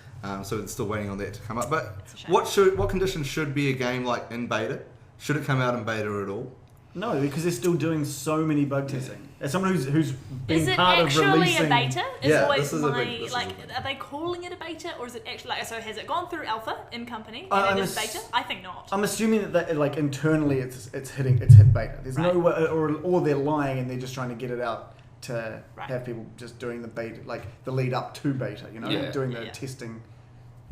Speaker 1: so it's still waiting on that to come up. But
Speaker 4: It's a shame.
Speaker 1: what conditions should be a game like in beta? Should it come out in beta at all?
Speaker 3: No, because they're still doing so many bug testing. As someone who's been
Speaker 4: Is it
Speaker 3: part of
Speaker 4: actually
Speaker 3: releasing,
Speaker 4: a beta? Is
Speaker 1: Yeah,
Speaker 4: always
Speaker 1: this is a
Speaker 4: my
Speaker 1: big- this is
Speaker 4: like.
Speaker 1: a big-
Speaker 4: Are they calling it a beta, or is it actually like? So has it gone through alpha in company
Speaker 3: I'm
Speaker 4: and it is
Speaker 3: ass-
Speaker 4: beta? I think not.
Speaker 3: I'm assuming that like internally it's hit beta. There's no
Speaker 4: Right.
Speaker 3: way, or they're lying and they're just trying to get it out to
Speaker 4: Right.
Speaker 3: have people just doing the beta, like the lead up to beta.
Speaker 2: Yeah.
Speaker 3: Doing the
Speaker 4: Yeah.
Speaker 3: testing,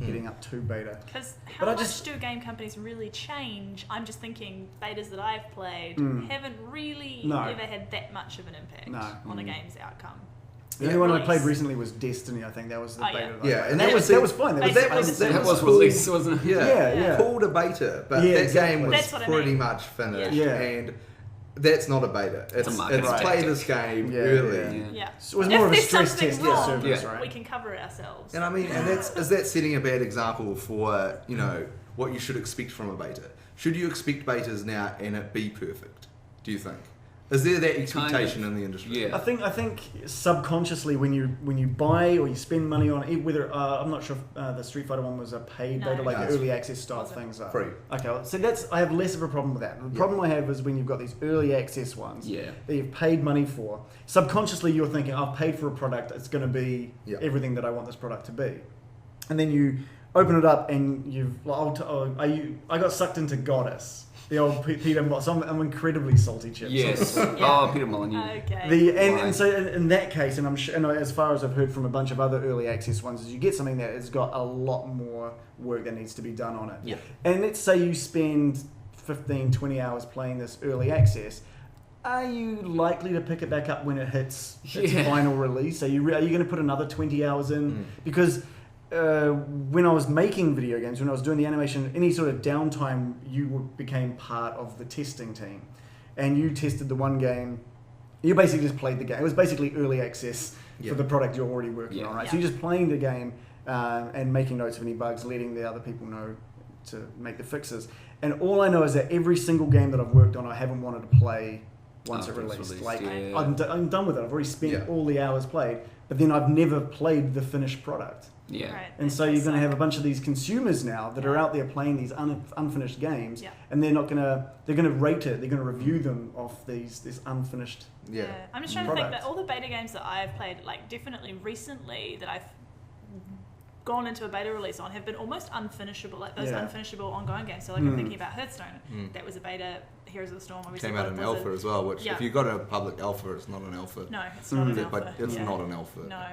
Speaker 3: getting up to beta.
Speaker 4: Because how
Speaker 3: But I
Speaker 4: much
Speaker 3: just-
Speaker 4: do game companies really change? I'm just thinking betas that I've played haven't really
Speaker 3: No.
Speaker 4: ever had that much of an impact
Speaker 3: No.
Speaker 4: on a game's outcome.
Speaker 3: The only one I
Speaker 4: Release.
Speaker 3: played recently was Destiny. I think that was the
Speaker 4: Oh, yeah.
Speaker 3: beta. that I
Speaker 1: Yeah,
Speaker 3: played.
Speaker 1: and
Speaker 3: that
Speaker 1: that
Speaker 3: was
Speaker 1: was-
Speaker 3: fine. That was,
Speaker 4: Basically
Speaker 3: that was,
Speaker 4: the same.
Speaker 2: That was
Speaker 1: cool.
Speaker 2: released, wasn't it?
Speaker 3: Yeah.
Speaker 1: Called a beta, but
Speaker 3: Yeah,
Speaker 1: that
Speaker 3: exactly.
Speaker 1: game was
Speaker 4: That's what I
Speaker 1: pretty
Speaker 4: mean.
Speaker 1: much finished,
Speaker 3: Yeah.
Speaker 1: and that's not a beta. It's,
Speaker 2: a marketing
Speaker 1: play
Speaker 2: tactic.
Speaker 1: this game
Speaker 3: Yeah,
Speaker 1: early.
Speaker 3: yeah.
Speaker 4: Yeah.
Speaker 3: So it was
Speaker 4: If
Speaker 3: more of a
Speaker 4: there's
Speaker 3: stress
Speaker 4: something
Speaker 3: test
Speaker 4: wrong,
Speaker 3: service,
Speaker 2: Yeah.
Speaker 3: right?
Speaker 4: we can cover it ourselves.
Speaker 1: And I mean, and is that setting a bad example for what you should expect from a beta? Should you expect betas now and it be perfect? Do you think? Is there that expectation in the industry?
Speaker 2: Yeah.
Speaker 3: I think subconsciously when you buy or you spend money on it, whether I'm not sure if the Street Fighter one was a paid
Speaker 4: No.
Speaker 3: beta, like
Speaker 1: No,
Speaker 3: the
Speaker 1: it's
Speaker 3: early access style
Speaker 4: wasn't.
Speaker 3: things are.
Speaker 1: Free.
Speaker 3: Okay, well, so I have less of a problem with that. The problem I have is when you've got these early access ones
Speaker 2: Yeah.
Speaker 3: that you've paid money for. Subconsciously you're thinking, I've paid for a product, it's going to be
Speaker 1: Yeah.
Speaker 3: everything that I want this product to be. And then you open it up and I got sucked into Goddess. The old Peter Molyneux. So I'm incredibly salty chips.
Speaker 2: Yes.
Speaker 4: Yeah.
Speaker 2: Oh, Peter Molyneux.
Speaker 4: Okay.
Speaker 3: And so in that case, and I'm sure, and as far as I've heard from a bunch of other early access ones, is you get something that has got a lot more work that needs to be done on it.
Speaker 2: Yeah.
Speaker 3: And let's say you spend 15, 20 hours playing this early access. Are you likely to pick it back up when it hits its
Speaker 2: Yeah.
Speaker 3: final release? Are you going to put another 20 hours in? Because when I was making video games, when I was doing the animation, any sort of downtime, became part of the testing team. And you tested the one game, you basically just played the game. It was basically early access
Speaker 1: Yeah.
Speaker 3: for the product you're already working
Speaker 2: Yeah.
Speaker 3: on, right?
Speaker 4: Yeah.
Speaker 3: So you're just playing the game and making notes of any bugs, letting the other people know to make the fixes. And all I know is that every single game that I've worked on, I haven't wanted to play once it
Speaker 2: After it's
Speaker 3: released.
Speaker 2: released,
Speaker 3: Like,
Speaker 2: yeah.
Speaker 3: I'm done with it. I've already spent
Speaker 1: Yeah.
Speaker 3: all the hours played, but then I've never played the finished product.
Speaker 2: Yeah.
Speaker 4: Right.
Speaker 3: And so you're going to have a bunch of these consumers now that are out there playing these unfinished games,
Speaker 4: Yeah.
Speaker 3: and they're going to rate it. They're going to review them off this unfinished.
Speaker 1: Yeah.
Speaker 4: I'm just trying to think
Speaker 3: Product.
Speaker 4: that all the beta games that I've played, like definitely recently that I've gone into a beta release on, have been almost unfinishable, like those
Speaker 3: Yeah.
Speaker 4: unfinishable ongoing games. So like I'm thinking about Hearthstone, that was a beta. Heroes of the Storm obviously
Speaker 1: Came out
Speaker 4: got
Speaker 1: in
Speaker 4: Blizzard.
Speaker 1: alpha as well, which
Speaker 4: Yeah.
Speaker 1: if you got a public alpha, it's not an alpha.
Speaker 4: No, it's not an
Speaker 1: But
Speaker 4: alpha.
Speaker 1: it's
Speaker 4: Yeah.
Speaker 1: not an alpha.
Speaker 4: No.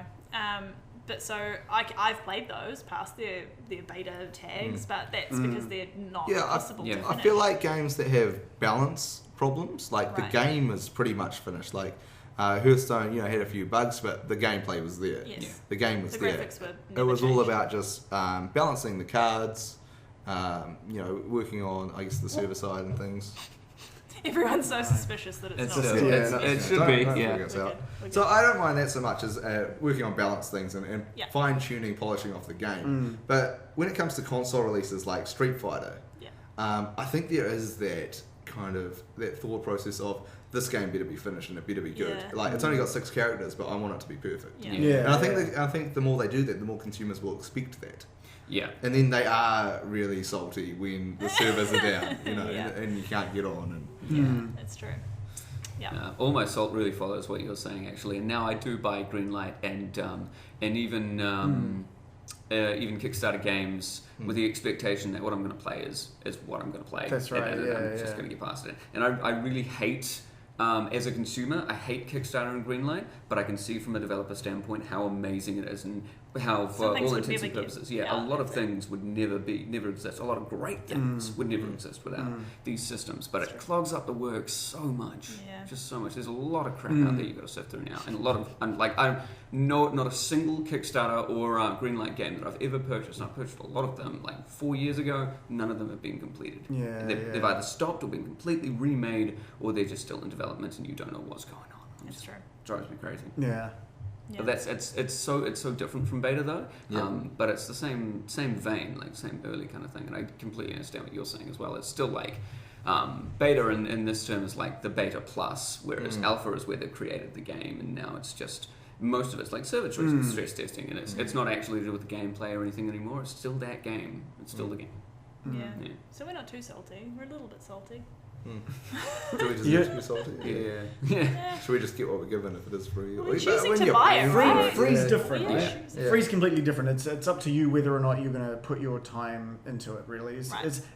Speaker 4: But so I've played those past their beta tags, but that's because they're not
Speaker 1: Yeah,
Speaker 4: possible to
Speaker 1: I
Speaker 4: finish.
Speaker 1: feel like games that have balance problems, like
Speaker 4: Right.
Speaker 1: the game is pretty much finished. Like Hearthstone, had a few bugs, but the gameplay was there.
Speaker 4: Yes.
Speaker 2: Yeah.
Speaker 1: The game was
Speaker 4: The
Speaker 1: there.
Speaker 4: graphics were
Speaker 1: It
Speaker 4: never
Speaker 1: was all
Speaker 4: changed.
Speaker 1: about just balancing the cards, working on, I guess, the server side and things.
Speaker 4: Everyone's so suspicious that it's
Speaker 2: It's
Speaker 4: not.
Speaker 2: a-
Speaker 4: working.
Speaker 2: it's-
Speaker 1: no,
Speaker 2: it should
Speaker 1: don't-
Speaker 2: be,
Speaker 1: don't
Speaker 2: yeah.
Speaker 1: freak us
Speaker 4: We're
Speaker 1: out.
Speaker 4: good, we're
Speaker 1: So
Speaker 4: good.
Speaker 1: I don't mind that so much as working on balance things and
Speaker 4: Yeah.
Speaker 1: fine-tuning, polishing off the game. But when it comes to console releases like Street Fighter,
Speaker 4: Yeah.
Speaker 1: I think there is that kind of that thought process of this game better be finished and it better be good.
Speaker 4: Yeah.
Speaker 1: Like it's only got 6 characters, but I want it to be perfect.
Speaker 4: Yeah.
Speaker 3: Yeah.
Speaker 1: And I think the more they do that, the more consumers will expect that.
Speaker 2: Yeah.
Speaker 1: And then they are really salty when the servers are down,
Speaker 4: Yeah.
Speaker 1: and you can't get on. And
Speaker 4: Yeah, that's true. Yeah.
Speaker 2: All my salt really follows what you're saying, actually. And now I do buy Greenlight and even Kickstarter games with the expectation that what I'm going to play is what I'm going to play.
Speaker 3: That's right.
Speaker 2: And I'm just going to get past it. And I really hate. As a consumer, I hate Kickstarter and Greenlight, but I can see from a developer standpoint how amazing it is and how, for all intents and purposes, a lot of things would never exist. A lot of great things would never exist without these systems. But it clogs up the work so much, just so much. There's a lot of crap out there you've got to sift through now, and a lot of I know not a single Kickstarter or Greenlight game that I've ever purchased. And I've purchased a lot of them, like 4 years ago. None of them have been completed. They've either stopped or been completely remade, or they're just still in development and you don't know what's going on.
Speaker 4: That's true.
Speaker 2: Drives me crazy.
Speaker 3: Yeah.
Speaker 2: But it's so different from beta though. But it's the same vein, like same early kind of thing. And I completely understand what you're saying as well. It's still like beta in this term is like the beta plus, whereas alpha is where they've created the game, and now it's just most of it's like server choice and stress testing, and it's not actually to do with the gameplay or anything anymore. It's still that game. It's still the game.
Speaker 4: Yeah. So we're not too salty. We're a little bit salty.
Speaker 1: Do we just need to be salty?
Speaker 2: Yeah.
Speaker 1: Should we just get what we're given if it is free?
Speaker 4: Well, we're choosing to buy it, right?
Speaker 3: Free's different.
Speaker 4: Yeah.
Speaker 3: Right? Free's completely different. It's up to you whether or not you're going to put your time into it. Really,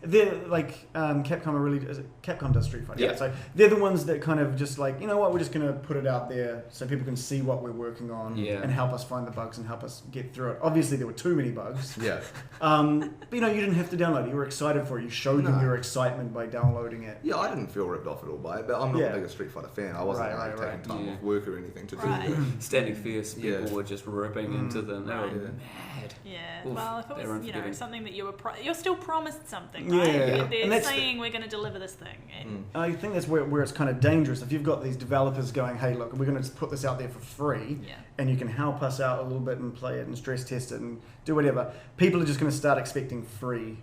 Speaker 3: they're like Capcom does Street Fighter.
Speaker 2: Yeah.
Speaker 3: So they're the ones that kind of just like, you know what, we're just going to put it out there so people can see what we're working on and help us find the bugs and help us get through it. Obviously, there were too many bugs.
Speaker 1: Yeah.
Speaker 3: But you didn't have to download it. You were excited for it. You showed them your excitement by downloading it.
Speaker 1: Yeah, I didn't feel ripped off at all by it, but I'm not the biggest Street Fighter fan. I wasn't taking time off work or anything to do that.
Speaker 2: Standing fierce, people were just ripping into them. They were mad.
Speaker 4: Yeah.
Speaker 2: Oof,
Speaker 4: well, if it was something that you're still promised something, right?
Speaker 3: Yeah.
Speaker 4: They're saying we're going to deliver this thing. And
Speaker 3: I think that's where it's kind of dangerous. If you've got these developers going, hey, look, we're going to just put this out there for free, and you can help us out a little bit and play it and stress test it and do whatever. People are just going to start expecting free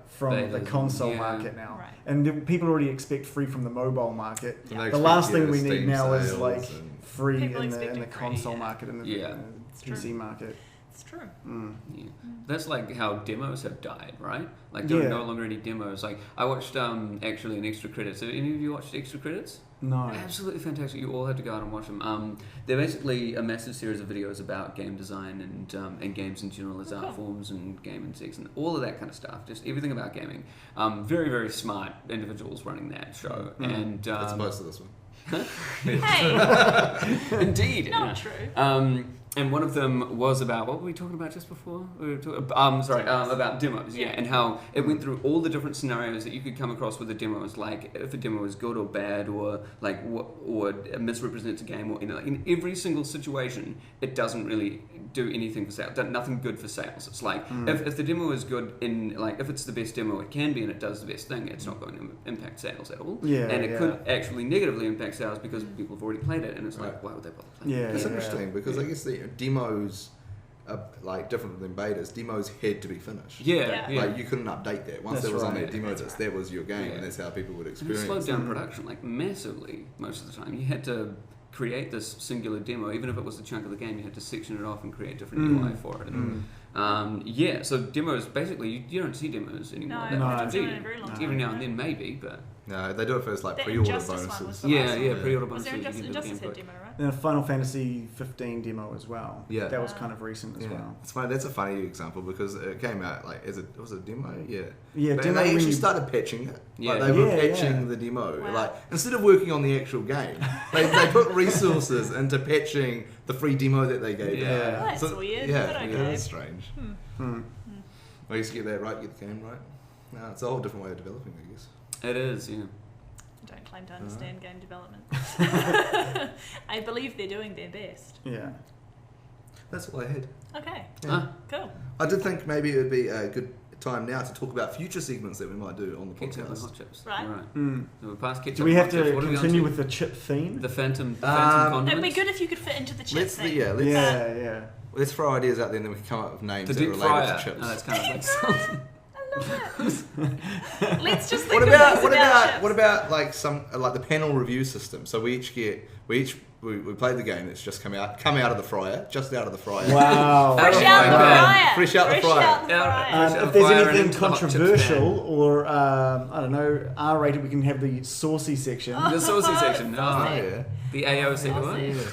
Speaker 3: from the console market now.
Speaker 4: Right.
Speaker 3: And people already expect free from the mobile market.
Speaker 1: Yeah.
Speaker 3: The last thing we need
Speaker 1: Steam
Speaker 3: now is
Speaker 1: sales
Speaker 3: like
Speaker 1: and
Speaker 3: free
Speaker 4: People
Speaker 3: in the
Speaker 4: expecting
Speaker 3: console
Speaker 4: free,
Speaker 3: market and the PC market.
Speaker 4: it's true.
Speaker 2: Yeah. That's like how demos have died, right? Like there are no longer any demos. Like I watched actually an Extra Credits. Have any of you watched Extra Credits?
Speaker 3: No.
Speaker 2: Absolutely fantastic. You all had to go out and watch them. They're basically a massive series of videos about game design and games in general as art forms and game and sex and all of that kind of stuff. Just everything about gaming. Very, very smart individuals running that show. And
Speaker 1: as opposed to this one.
Speaker 4: Hey,
Speaker 2: indeed.
Speaker 4: not true.
Speaker 2: And one of them was about, what were we talking about just before? We were talking, about demos, and how it went through all the different scenarios that you could come across with a demo. It's like if a demo is good or bad, or like or misrepresents a game, or like in every single situation, it doesn't really do anything for sales. Nothing good for sales. It's like if the demo is good in like if it's the best demo it can be and it does the best thing, it's not going to impact sales at all. And it could actually negatively impact sales because people have already played it, and it's like why would they bother playing it?
Speaker 1: It's interesting because I guess the demos are like different than betas. Demos had to be finished. Like you couldn't update that. Once that was on that demo list, that was your game, and that's how people would experience it.
Speaker 2: And it slowed down production like massively most of the time. You had to create this singular demo, even if it was a chunk of the game, you had to section it off and create different UI for it. And, so demos, basically, you don't see demos anymore.
Speaker 4: No, I haven't seen it in a very long time.
Speaker 2: Even now and then, maybe, but...
Speaker 1: No, they do it first, like
Speaker 4: The
Speaker 1: pre-order
Speaker 4: Injustice one
Speaker 1: bonuses.
Speaker 4: was the last one.
Speaker 2: pre-order
Speaker 4: Was
Speaker 2: bonuses.
Speaker 4: there Injustice had demo, right?
Speaker 3: And a Final Fantasy 15 demo as well.
Speaker 1: Yeah.
Speaker 3: That was kind of recent as well.
Speaker 1: It's funny. That's a funny example because it came out like was it a demo? Yeah.
Speaker 3: But
Speaker 1: they actually started patching it.
Speaker 2: Yeah.
Speaker 1: Like they were patching the demo.
Speaker 4: Wow.
Speaker 1: Like instead of working on the actual game, they put resources into patching the free demo that they gave.
Speaker 2: Yeah.
Speaker 4: Well, that's weird.
Speaker 1: Yeah,
Speaker 4: But okay.
Speaker 1: it is strange. Well, you get that right, get the game right. No, it's a whole different way of developing, I guess.
Speaker 2: It is, yeah.
Speaker 4: I don't claim to understand game development. I believe they're doing their best.
Speaker 3: Yeah.
Speaker 1: That's all I had.
Speaker 4: Okay, cool.
Speaker 1: I did think maybe it would be a good time now to talk about future segments that we might do on the
Speaker 2: Ketchup and
Speaker 1: podcast.
Speaker 2: hot chips.
Speaker 4: Right.
Speaker 2: So we're past ketchup.
Speaker 3: Do we have
Speaker 2: and hot chips.
Speaker 3: to
Speaker 2: What are we on
Speaker 3: continue
Speaker 2: to?
Speaker 3: with the chip theme?
Speaker 2: The phantom condiments?
Speaker 4: It'd be good if you could fit into the chip thing.
Speaker 3: Yeah.
Speaker 1: Let's throw ideas out there and then we can come up with names
Speaker 2: The
Speaker 1: that
Speaker 2: deep
Speaker 1: relate
Speaker 2: fryer.
Speaker 1: to chips.
Speaker 2: No, that's kind of like something.
Speaker 4: Let's just think
Speaker 1: What
Speaker 4: of
Speaker 1: about
Speaker 4: things
Speaker 1: what
Speaker 4: about
Speaker 1: about
Speaker 4: chips.
Speaker 1: what about like some like the panel review system? So we each we played the game that's just come out of the fryer, just out of the fryer.
Speaker 3: Wow.
Speaker 4: Fresh out the fryer.
Speaker 1: Fresh out the fryer.
Speaker 4: Out the fryer.
Speaker 3: If there's anything controversial or, I don't know, R-rated, we can have the saucy section.
Speaker 2: The saucy section.
Speaker 1: Oh, yeah.
Speaker 2: The AO section.
Speaker 4: Saucy.
Speaker 2: Is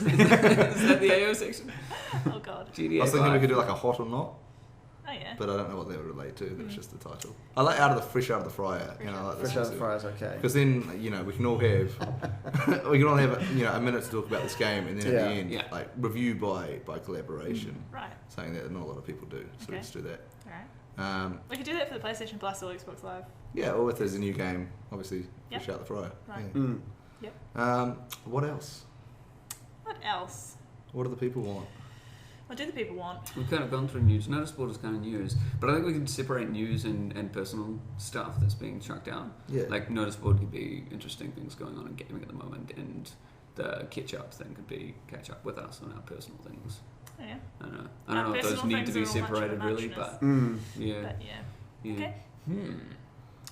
Speaker 2: that the AO section?
Speaker 4: Oh god.
Speaker 2: GDA
Speaker 1: I was thinking we
Speaker 2: 5.
Speaker 1: could do like a hot or not,
Speaker 4: Oh yeah.
Speaker 1: but I don't know what that would relate to. That's just the title. I like fresh out of the fryer, and I like
Speaker 3: Fresh out of the fryer is okay.
Speaker 1: because then we can all have a minute to talk about this game, and then at the end, like review by collaboration,
Speaker 4: Right.
Speaker 1: something that not a lot of people do. So let's do that.
Speaker 4: Alright. We could do that for the PlayStation Plus or Xbox Live.
Speaker 1: Yeah, or if there's a new game, obviously
Speaker 4: Yep.
Speaker 1: fresh out the fryer.
Speaker 4: Right.
Speaker 1: Yeah.
Speaker 4: Yep.
Speaker 1: What else?
Speaker 4: What else?
Speaker 1: What do the people want?
Speaker 4: What do the people want?
Speaker 2: We've kind of gone through news. Noticeport is kind of news, but I think we can separate news and personal stuff that's being chucked out.
Speaker 1: Yeah.
Speaker 2: Like Noticeport could be interesting things going on in gaming at the moment, and the Ketchup thing could be catch up with us on our personal things.
Speaker 4: Oh, yeah.
Speaker 2: I don't know.
Speaker 4: Our
Speaker 2: I don't know if those
Speaker 4: personal
Speaker 2: need to
Speaker 4: things
Speaker 2: be
Speaker 4: are all much of a
Speaker 2: separated really,
Speaker 4: muchness.
Speaker 2: but yeah.
Speaker 4: But yeah. Okay.
Speaker 2: Hmm.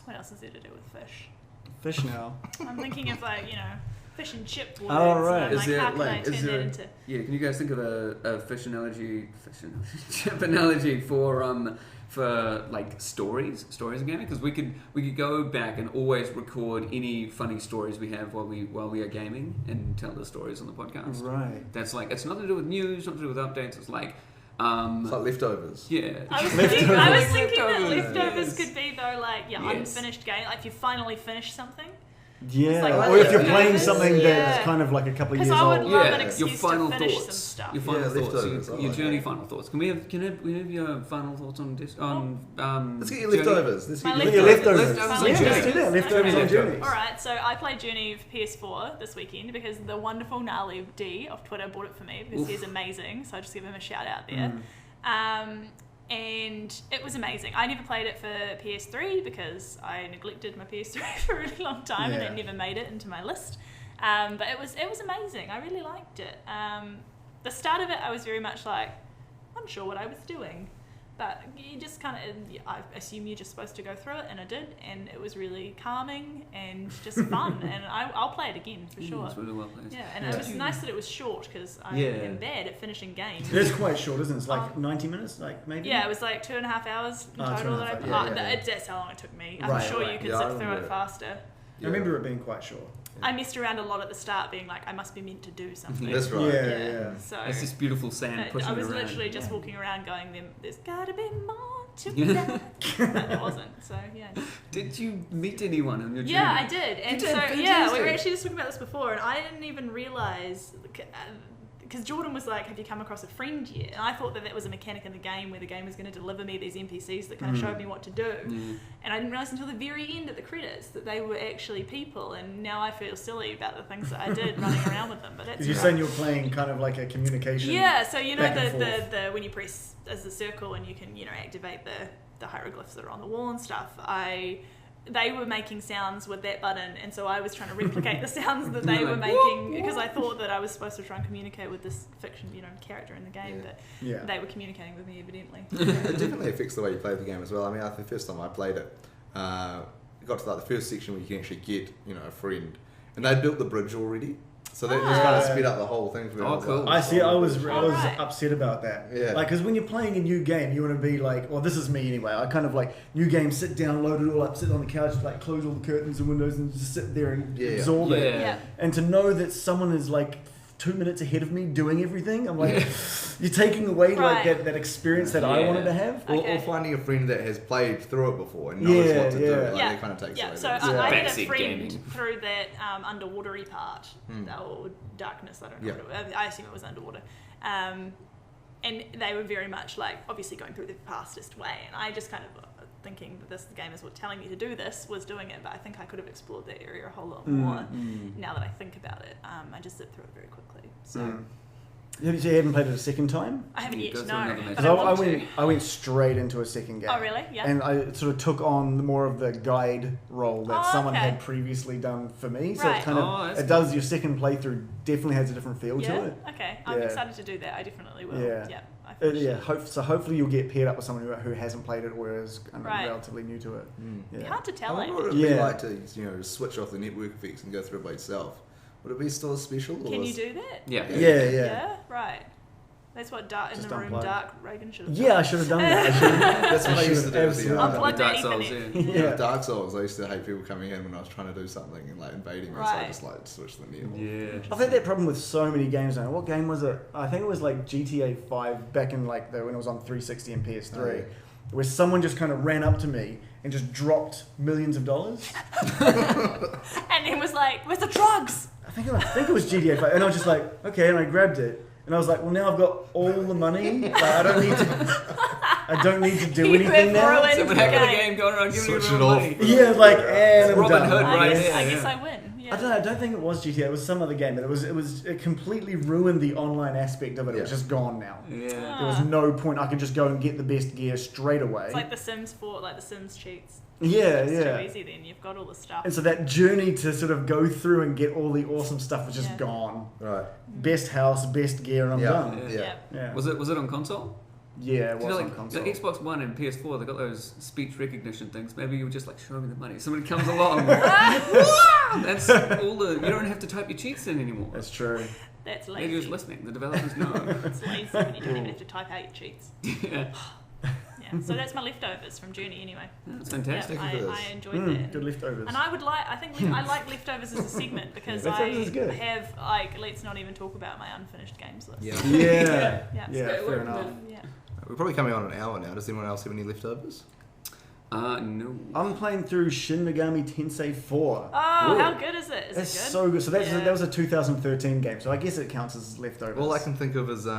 Speaker 4: What else is there to do with fish?
Speaker 3: Fish now.
Speaker 4: I'm thinking of fish and chip words.
Speaker 3: Oh, right.
Speaker 4: And
Speaker 2: Is
Speaker 4: like,
Speaker 2: there,
Speaker 4: how can
Speaker 2: like,
Speaker 4: I
Speaker 2: is
Speaker 4: turn
Speaker 2: there-
Speaker 4: that into?
Speaker 2: Yeah, can you guys think of a fish analogy, chip analogy for like stories in gaming? Because we could go back and always record any funny stories we have while we are gaming and tell the stories on the podcast.
Speaker 3: Right.
Speaker 2: That's like, it's nothing to do with news, nothing to do with updates. It's like
Speaker 1: It's like leftovers.
Speaker 2: yeah.
Speaker 4: I was
Speaker 3: Leftovers.
Speaker 4: thinking that
Speaker 2: Leftovers,
Speaker 4: leftovers
Speaker 2: yes.
Speaker 4: could be though like
Speaker 2: Yes.
Speaker 4: unfinished game. Like if you finally finish something.
Speaker 3: Yeah,
Speaker 4: like
Speaker 3: or if you're
Speaker 1: leftovers.
Speaker 3: playing something that's
Speaker 4: Yeah.
Speaker 3: kind of like a couple of
Speaker 4: Because
Speaker 3: years
Speaker 4: I would
Speaker 3: old.
Speaker 4: love
Speaker 2: Yeah,
Speaker 4: an
Speaker 2: your
Speaker 4: excuse
Speaker 2: final
Speaker 4: to finish
Speaker 2: thoughts.
Speaker 4: some stuff.
Speaker 2: Your final
Speaker 1: Yeah,
Speaker 2: thoughts.
Speaker 1: leftovers, I
Speaker 2: Your
Speaker 1: like
Speaker 2: journey
Speaker 1: that.
Speaker 2: final thoughts. Can we have your final thoughts on this on
Speaker 1: Let's get your
Speaker 2: journey?
Speaker 1: leftovers. Let's
Speaker 4: My
Speaker 1: get
Speaker 3: Your leftovers.
Speaker 2: Leftovers
Speaker 4: on
Speaker 3: Yeah,
Speaker 4: Journey.
Speaker 3: let's do that. Leftovers on Journey.
Speaker 4: Alright, so I played Journey for PS4 this weekend because the wonderful Gnarly D of Twitter bought it for me because
Speaker 2: Oof.
Speaker 4: he's amazing, so I just give him a shout out there. And it was amazing. I never played it for PS3 because I neglected my PS3 for a really long time and
Speaker 3: Yeah.
Speaker 4: it never made it into my list. But it was amazing. I really liked it. The start of it, I was very much like, unsure what I was doing. But you just kind of, I assume you're just supposed to go through it, and I did, and it was really calming and just fun, and I'll play it again for sure.
Speaker 2: It's really well played.
Speaker 4: Yeah, and it was nice that it was short because I
Speaker 2: Yeah.
Speaker 4: am bad at finishing games.
Speaker 3: It is quite short, isn't it? It's like 90 minutes, like maybe?
Speaker 4: Yeah, it was like 2.5 hours in
Speaker 3: Oh,
Speaker 4: total
Speaker 3: 2.5
Speaker 4: that I
Speaker 3: hours,
Speaker 4: played.
Speaker 3: yeah, yeah.
Speaker 4: That's how long it took me. I'm
Speaker 3: Right,
Speaker 4: sure you
Speaker 3: right.
Speaker 4: could
Speaker 1: Yeah, I
Speaker 4: zip through
Speaker 1: remember
Speaker 4: it
Speaker 1: it.
Speaker 4: faster.
Speaker 3: I remember it being quite short.
Speaker 4: I messed around a lot at the start, being like, I must be meant to do something.
Speaker 1: That's right.
Speaker 3: Yeah.
Speaker 4: So
Speaker 2: It's this beautiful sand pushing
Speaker 4: I was
Speaker 2: it around.
Speaker 4: literally just walking around going, there's gotta be more to that. But there wasn't, so yeah.
Speaker 2: Did you meet anyone on your journey?
Speaker 4: Yeah, I did. And
Speaker 2: did?
Speaker 4: so, yeah, we
Speaker 2: Fantastic.
Speaker 4: were actually just talking about this before, and I didn't even realise, because Jordan was like, have you come across a friend yet? And I thought that was a mechanic in the game where the game was going to deliver me these NPCs that kind of showed me what to do. And I didn't realise until the very end at the credits that they were actually people, and now I feel silly about the things that I did running around with them. But that's
Speaker 3: Because you're
Speaker 4: right.
Speaker 3: saying you're playing kind of like a communication.
Speaker 4: Yeah, so you know
Speaker 3: back and
Speaker 4: the when you press as a circle and you can activate the hieroglyphs that are on the wall and stuff. They were making sounds with that button, and so I was trying to replicate the sounds that they were making because I thought that I was supposed to try and communicate with this fiction, character in the game, but
Speaker 3: Yeah.
Speaker 4: they were communicating with me evidently.
Speaker 1: It definitely affects the way you play the game as well. I mean, the first time I played it, got to like the first section where you can actually get, a friend, and they built the bridge already, so that just kind of sped up the whole thing for me.
Speaker 2: Oh,
Speaker 1: I was
Speaker 2: cool.
Speaker 1: like,
Speaker 3: I see. I was
Speaker 4: Alright.
Speaker 3: upset about that.
Speaker 1: Yeah.
Speaker 3: Like, because when you're playing a new game, you want to be like, well, this is me anyway. I kind of like new game, sit down, load it all up, sit on the couch, like close all the curtains and windows, and just sit there and
Speaker 1: Yeah.
Speaker 3: absorb it.
Speaker 2: Yeah.
Speaker 4: Yeah.
Speaker 3: And to know that someone is like 2 minutes ahead of me doing everything, I'm like, you're taking away like
Speaker 4: Right.
Speaker 3: that experience that I
Speaker 2: Yeah.
Speaker 3: wanted to have.
Speaker 1: Or
Speaker 4: Okay.
Speaker 1: finding a friend that has played through it before and knows
Speaker 3: Yeah,
Speaker 1: what to do.
Speaker 3: yeah.
Speaker 1: Like, it kind of takes
Speaker 4: yeah.
Speaker 1: away
Speaker 4: So
Speaker 1: that.
Speaker 4: I had a
Speaker 2: Backseat
Speaker 4: friend
Speaker 2: gaming.
Speaker 4: through that underwatery part, or darkness. I don't know.
Speaker 1: Yeah.
Speaker 4: What it, I assume it was underwater. And they were very much like obviously going through the fastest way, and I just kind of thinking that the game is what telling me to do this was doing it, but I think I could have explored that area a whole lot more. Now that I think about it, I just zipped through it very quickly. So.
Speaker 3: You haven't played it a second time?
Speaker 4: I haven't
Speaker 2: You
Speaker 4: yet,
Speaker 2: go through
Speaker 4: no.
Speaker 2: another
Speaker 4: But
Speaker 2: method.
Speaker 3: Because
Speaker 4: I want to.
Speaker 3: I went straight into a second game.
Speaker 4: Oh, really? Yeah.
Speaker 3: And I sort of took on more of the guide role that
Speaker 4: Oh,
Speaker 3: someone
Speaker 4: okay.
Speaker 3: had previously done for me. So
Speaker 4: Right.
Speaker 3: it kind
Speaker 2: Oh,
Speaker 3: of
Speaker 2: that's
Speaker 3: it does your second playthrough definitely has a different feel
Speaker 4: Yeah.
Speaker 3: to it.
Speaker 4: Okay. I'm
Speaker 3: Yeah.
Speaker 4: excited to do that. I definitely will.
Speaker 3: Yeah.
Speaker 4: Yeah. I feel
Speaker 3: Yeah,
Speaker 4: sure.
Speaker 3: so hopefully you'll get paired up with someone who hasn't played it or is
Speaker 4: Right.
Speaker 3: relatively new to it.
Speaker 4: It's
Speaker 3: Yeah.
Speaker 4: hard to
Speaker 1: I
Speaker 4: tell.
Speaker 1: wonder
Speaker 4: Eh?
Speaker 1: what it would be
Speaker 3: Yeah.
Speaker 1: like to switch off the network effects and go through it by yourself. would it be still a special? Or
Speaker 4: Can you do that?
Speaker 2: Yeah.
Speaker 3: Yeah.
Speaker 4: Right. That's what in
Speaker 3: Just
Speaker 4: the room
Speaker 3: unplug.
Speaker 4: Dark Reagan should have done.
Speaker 3: Yeah, I should have done that. I should've-
Speaker 1: That's what I used to do. With
Speaker 3: absolutely.
Speaker 1: the,
Speaker 4: Unplug
Speaker 2: Dark
Speaker 4: the
Speaker 2: Souls,
Speaker 4: Ethernet.
Speaker 2: yeah.
Speaker 3: Yeah.
Speaker 1: Dark Souls, I used to hate people coming in when I was trying to do something and like invading me, so I
Speaker 4: Right.
Speaker 1: just like switched the net off.
Speaker 2: Yeah.
Speaker 3: I've had that problem with so many games now. What game was it? I think it was like GTA 5 back in like when it was on 360 and PS3,
Speaker 1: Oh, yeah.
Speaker 3: where someone just kind of ran up to me and just dropped millions of dollars.
Speaker 4: And he was like, "Where's the drugs?"
Speaker 3: I think it was GTA 5, and I was just like, okay, and I grabbed it, and I was like, well, now I've got all the money. Like, I don't need to do
Speaker 4: You
Speaker 3: anything
Speaker 4: have
Speaker 3: now.
Speaker 4: ruined
Speaker 2: So
Speaker 4: the
Speaker 2: we're having the
Speaker 4: game.
Speaker 2: game going around giving
Speaker 1: Switch
Speaker 2: you
Speaker 1: it
Speaker 2: real
Speaker 1: off.
Speaker 2: money.
Speaker 3: Yeah, like, and I'm
Speaker 2: Robin
Speaker 3: done.
Speaker 2: Hood right
Speaker 3: Yes.
Speaker 2: there.
Speaker 4: I guess
Speaker 2: yeah.
Speaker 4: I win. Yeah.
Speaker 3: I don't know. I don't think it was GTA. It was some other game, but it completely ruined the online aspect of it. It was
Speaker 1: Yeah.
Speaker 3: just gone now.
Speaker 2: Yeah.
Speaker 3: There was no point. I could just go and get the best gear straight away.
Speaker 4: It's like the Sims 4, like the Sims cheats.
Speaker 3: Yeah,
Speaker 4: It's
Speaker 3: yeah.
Speaker 4: too easy then. You've got all the stuff.
Speaker 3: And so that journey to sort of go through and get all the awesome stuff was just
Speaker 4: Yeah.
Speaker 3: gone.
Speaker 1: Right.
Speaker 3: Best house, best gear, and I'm
Speaker 1: Yeah.
Speaker 3: done.
Speaker 1: Yeah.
Speaker 3: Yeah.
Speaker 2: Was it on console?
Speaker 3: Yeah, it
Speaker 2: Do you
Speaker 3: was
Speaker 2: know,
Speaker 3: on
Speaker 2: like
Speaker 3: console.
Speaker 2: the Xbox One and PS4, they got those speech recognition things. Maybe you would just like show me the money. Somebody comes along. That's all the. You don't have to type your cheats in anymore.
Speaker 3: That's true.
Speaker 4: That's
Speaker 2: They're just
Speaker 4: lazy.
Speaker 2: listening. The developers know.
Speaker 4: It's lazy when you don't even have to type out your cheats.
Speaker 2: Yeah,
Speaker 4: Yeah. So that's my leftovers from Journey anyway.
Speaker 2: that's
Speaker 4: Yeah,
Speaker 2: fantastic.
Speaker 1: Thank you for
Speaker 4: I
Speaker 1: this.
Speaker 4: enjoyed that.
Speaker 3: Good leftovers.
Speaker 4: And I would like, I like leftovers as a segment because I
Speaker 3: Leftovers is good.
Speaker 4: have, like, let's not even talk about my unfinished games list.
Speaker 1: Yeah.
Speaker 3: Yeah,
Speaker 4: Yeah.
Speaker 3: yeah, fair enough.
Speaker 4: Yeah.
Speaker 1: We're probably coming on an hour now. Does anyone else have any leftovers?
Speaker 2: No.
Speaker 3: I'm playing through Shin Megami Tensei 4.
Speaker 4: Oh, how good is it? Is
Speaker 3: It's
Speaker 4: it good?
Speaker 3: so good. So
Speaker 4: Yeah.
Speaker 3: that was a 2013 game. So I guess it counts as leftovers.
Speaker 1: All I can think of is it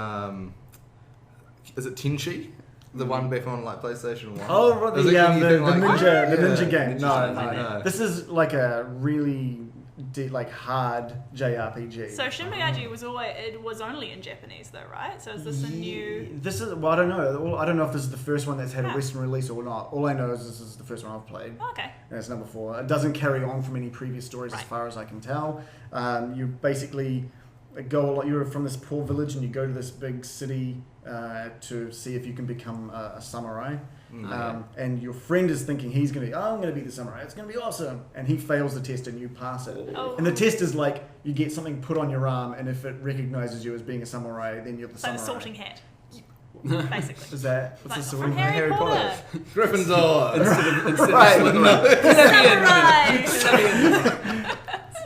Speaker 1: Tenchi? The one back on like PlayStation 1?
Speaker 3: Oh, right,
Speaker 1: Is it anything like-
Speaker 3: ninja
Speaker 1: Yeah.
Speaker 3: game.
Speaker 2: Ninja
Speaker 3: No,
Speaker 2: game,
Speaker 3: no. This is like a really hard JRPG.
Speaker 4: So Shin Megami was only in Japanese though, right? So is this a new?
Speaker 3: This is well, I don't know. I don't know if this is the first one that's had a
Speaker 4: Yeah.
Speaker 3: Western release or not. All I know is this is the first one I've played.
Speaker 4: Oh, okay.
Speaker 3: And it's number 4. It doesn't carry on from any previous stories as
Speaker 4: Right.
Speaker 3: far as I can tell. You basically you're from this poor village and you go to this big city to see if you can become a samurai. And your friend is thinking he's going to I'm going to be the samurai. It's going to be awesome. And he fails the test and you pass it.
Speaker 4: Oh.
Speaker 3: And the test is like you get something put on your arm, and if it recognizes you as being a samurai, then you're the
Speaker 4: It's like
Speaker 3: samurai.
Speaker 4: the sorting hat, basically.
Speaker 3: Is that what's
Speaker 4: Like
Speaker 3: the
Speaker 4: from
Speaker 3: sorting
Speaker 4: Harry
Speaker 3: hat?
Speaker 4: Potter.
Speaker 1: Gryffindor!
Speaker 2: Instead
Speaker 3: Right.
Speaker 2: of Slytherin.
Speaker 4: Samurai.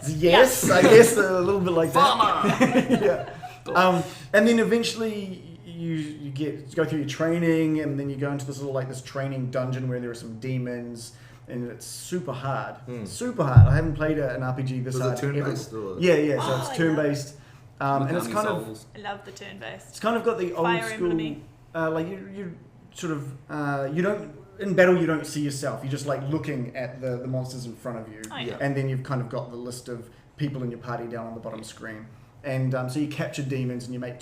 Speaker 3: Yes, I guess a little bit like that.
Speaker 2: Farmer.
Speaker 3: Yeah. And then eventually you go through your training, and then you go into this training dungeon where there are some demons, and it's super hard. Super hard. I haven't played an RPG this
Speaker 1: Was
Speaker 3: hard.
Speaker 1: it turn-based?
Speaker 3: ever.
Speaker 1: Or?
Speaker 3: Yeah. So
Speaker 4: Oh,
Speaker 3: it's
Speaker 4: I
Speaker 3: turn-based, and it's
Speaker 2: Mikami
Speaker 3: kind of
Speaker 2: Souls.
Speaker 4: I love the turn-based.
Speaker 3: it's kind of got the old
Speaker 4: Fire
Speaker 3: school.
Speaker 4: Emblem-y.
Speaker 3: Like you sort of you don't in battle you don't see yourself. You're just like looking at the monsters in front of you,
Speaker 4: Oh, yeah.
Speaker 3: and then you've kind of got the list of people in your party down on the bottom screen. And so you capture demons and you make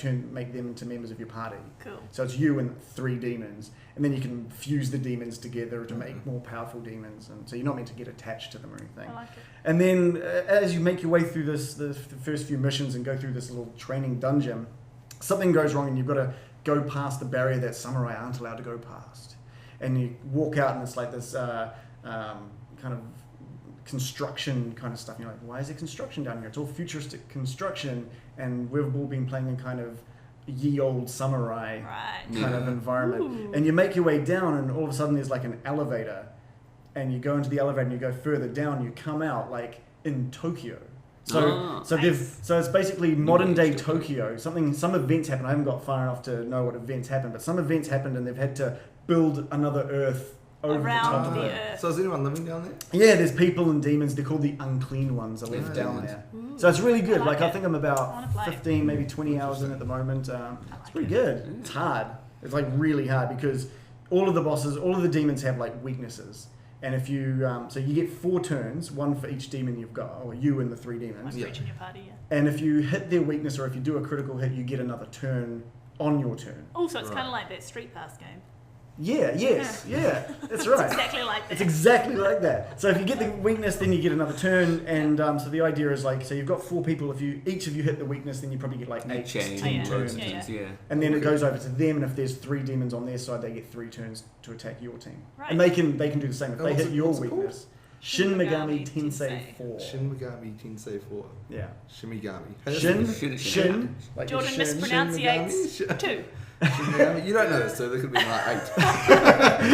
Speaker 3: them into members of your party.
Speaker 4: Cool.
Speaker 3: So it's you and 3 demons, and then you can fuse the demons together to make more powerful demons. And so you're not meant to get attached to them or anything.
Speaker 4: I like it.
Speaker 3: And then as you make your way through the first few missions and go through this little training dungeon, something goes wrong and you've got to go past the barrier that samurai aren't allowed to go past. And you walk out and it's like this kind of construction kind of stuff. You're like, why is there construction down here? It's all futuristic construction, and we've all been playing in kind of ye old samurai
Speaker 4: Right.
Speaker 3: kind of environment.
Speaker 4: Ooh.
Speaker 3: And you make your way down, and all of a sudden there's like an elevator, and you go into the elevator and you go further down, you come out like in Tokyo. So
Speaker 4: Nice.
Speaker 3: it's basically modern day Tokyo. Some events happen. I haven't got far enough to know what events happened, but some events happened and they've had to build another Earth over the top
Speaker 4: Around
Speaker 3: of
Speaker 4: the
Speaker 3: it.
Speaker 4: Earth.
Speaker 1: So is anyone living down there?
Speaker 3: Yeah, there's people and demons. They're called the unclean ones. Are left down there.
Speaker 4: Ooh.
Speaker 3: So it's really good.
Speaker 4: I
Speaker 3: Like
Speaker 4: like
Speaker 3: I
Speaker 4: it.
Speaker 3: think I'm
Speaker 4: I wanna
Speaker 3: about
Speaker 4: play.
Speaker 3: 15, maybe 20 hours in at the moment. It's pretty good. It's hard. It's like really hard because all of the demons have like weaknesses. And if you, so you get 4 turns, 1 for each demon you've got, or you and the 3 demons.
Speaker 4: Like reaching your party, yeah.
Speaker 3: And if you hit their weakness, or if you do a critical hit, you get another turn on your turn.
Speaker 4: Also, it's
Speaker 1: Right.
Speaker 4: kind of like that Street Pass game.
Speaker 3: Yeah, yes, yeah, that's right.
Speaker 4: It's exactly like that.
Speaker 3: It's exactly like that. So if you get the weakness, then you get another turn, and so the idea is like, so you've got 4 people. If each of you hit the weakness, then you probably get like 8 to
Speaker 2: Chain,
Speaker 3: 10
Speaker 4: yeah.
Speaker 3: turns.
Speaker 2: yeah.
Speaker 3: And then it goes over to them, and if there's 3 demons on their side, they get 3 turns to attack your team.
Speaker 4: Right.
Speaker 3: And they can do the same if
Speaker 1: Oh,
Speaker 3: they
Speaker 1: what's
Speaker 3: hit
Speaker 1: it-
Speaker 3: your
Speaker 1: what's it called?
Speaker 3: weakness. Shin Megami Tensei 4.
Speaker 1: Shin Megami Tensei 4.
Speaker 3: Yeah.
Speaker 1: Shimigami.
Speaker 3: Shin. Like
Speaker 4: Jordan
Speaker 3: Shin.
Speaker 4: mispronunciates
Speaker 1: Shin-
Speaker 4: 2.
Speaker 1: Shimigami. You don't know this, so there could be like 8.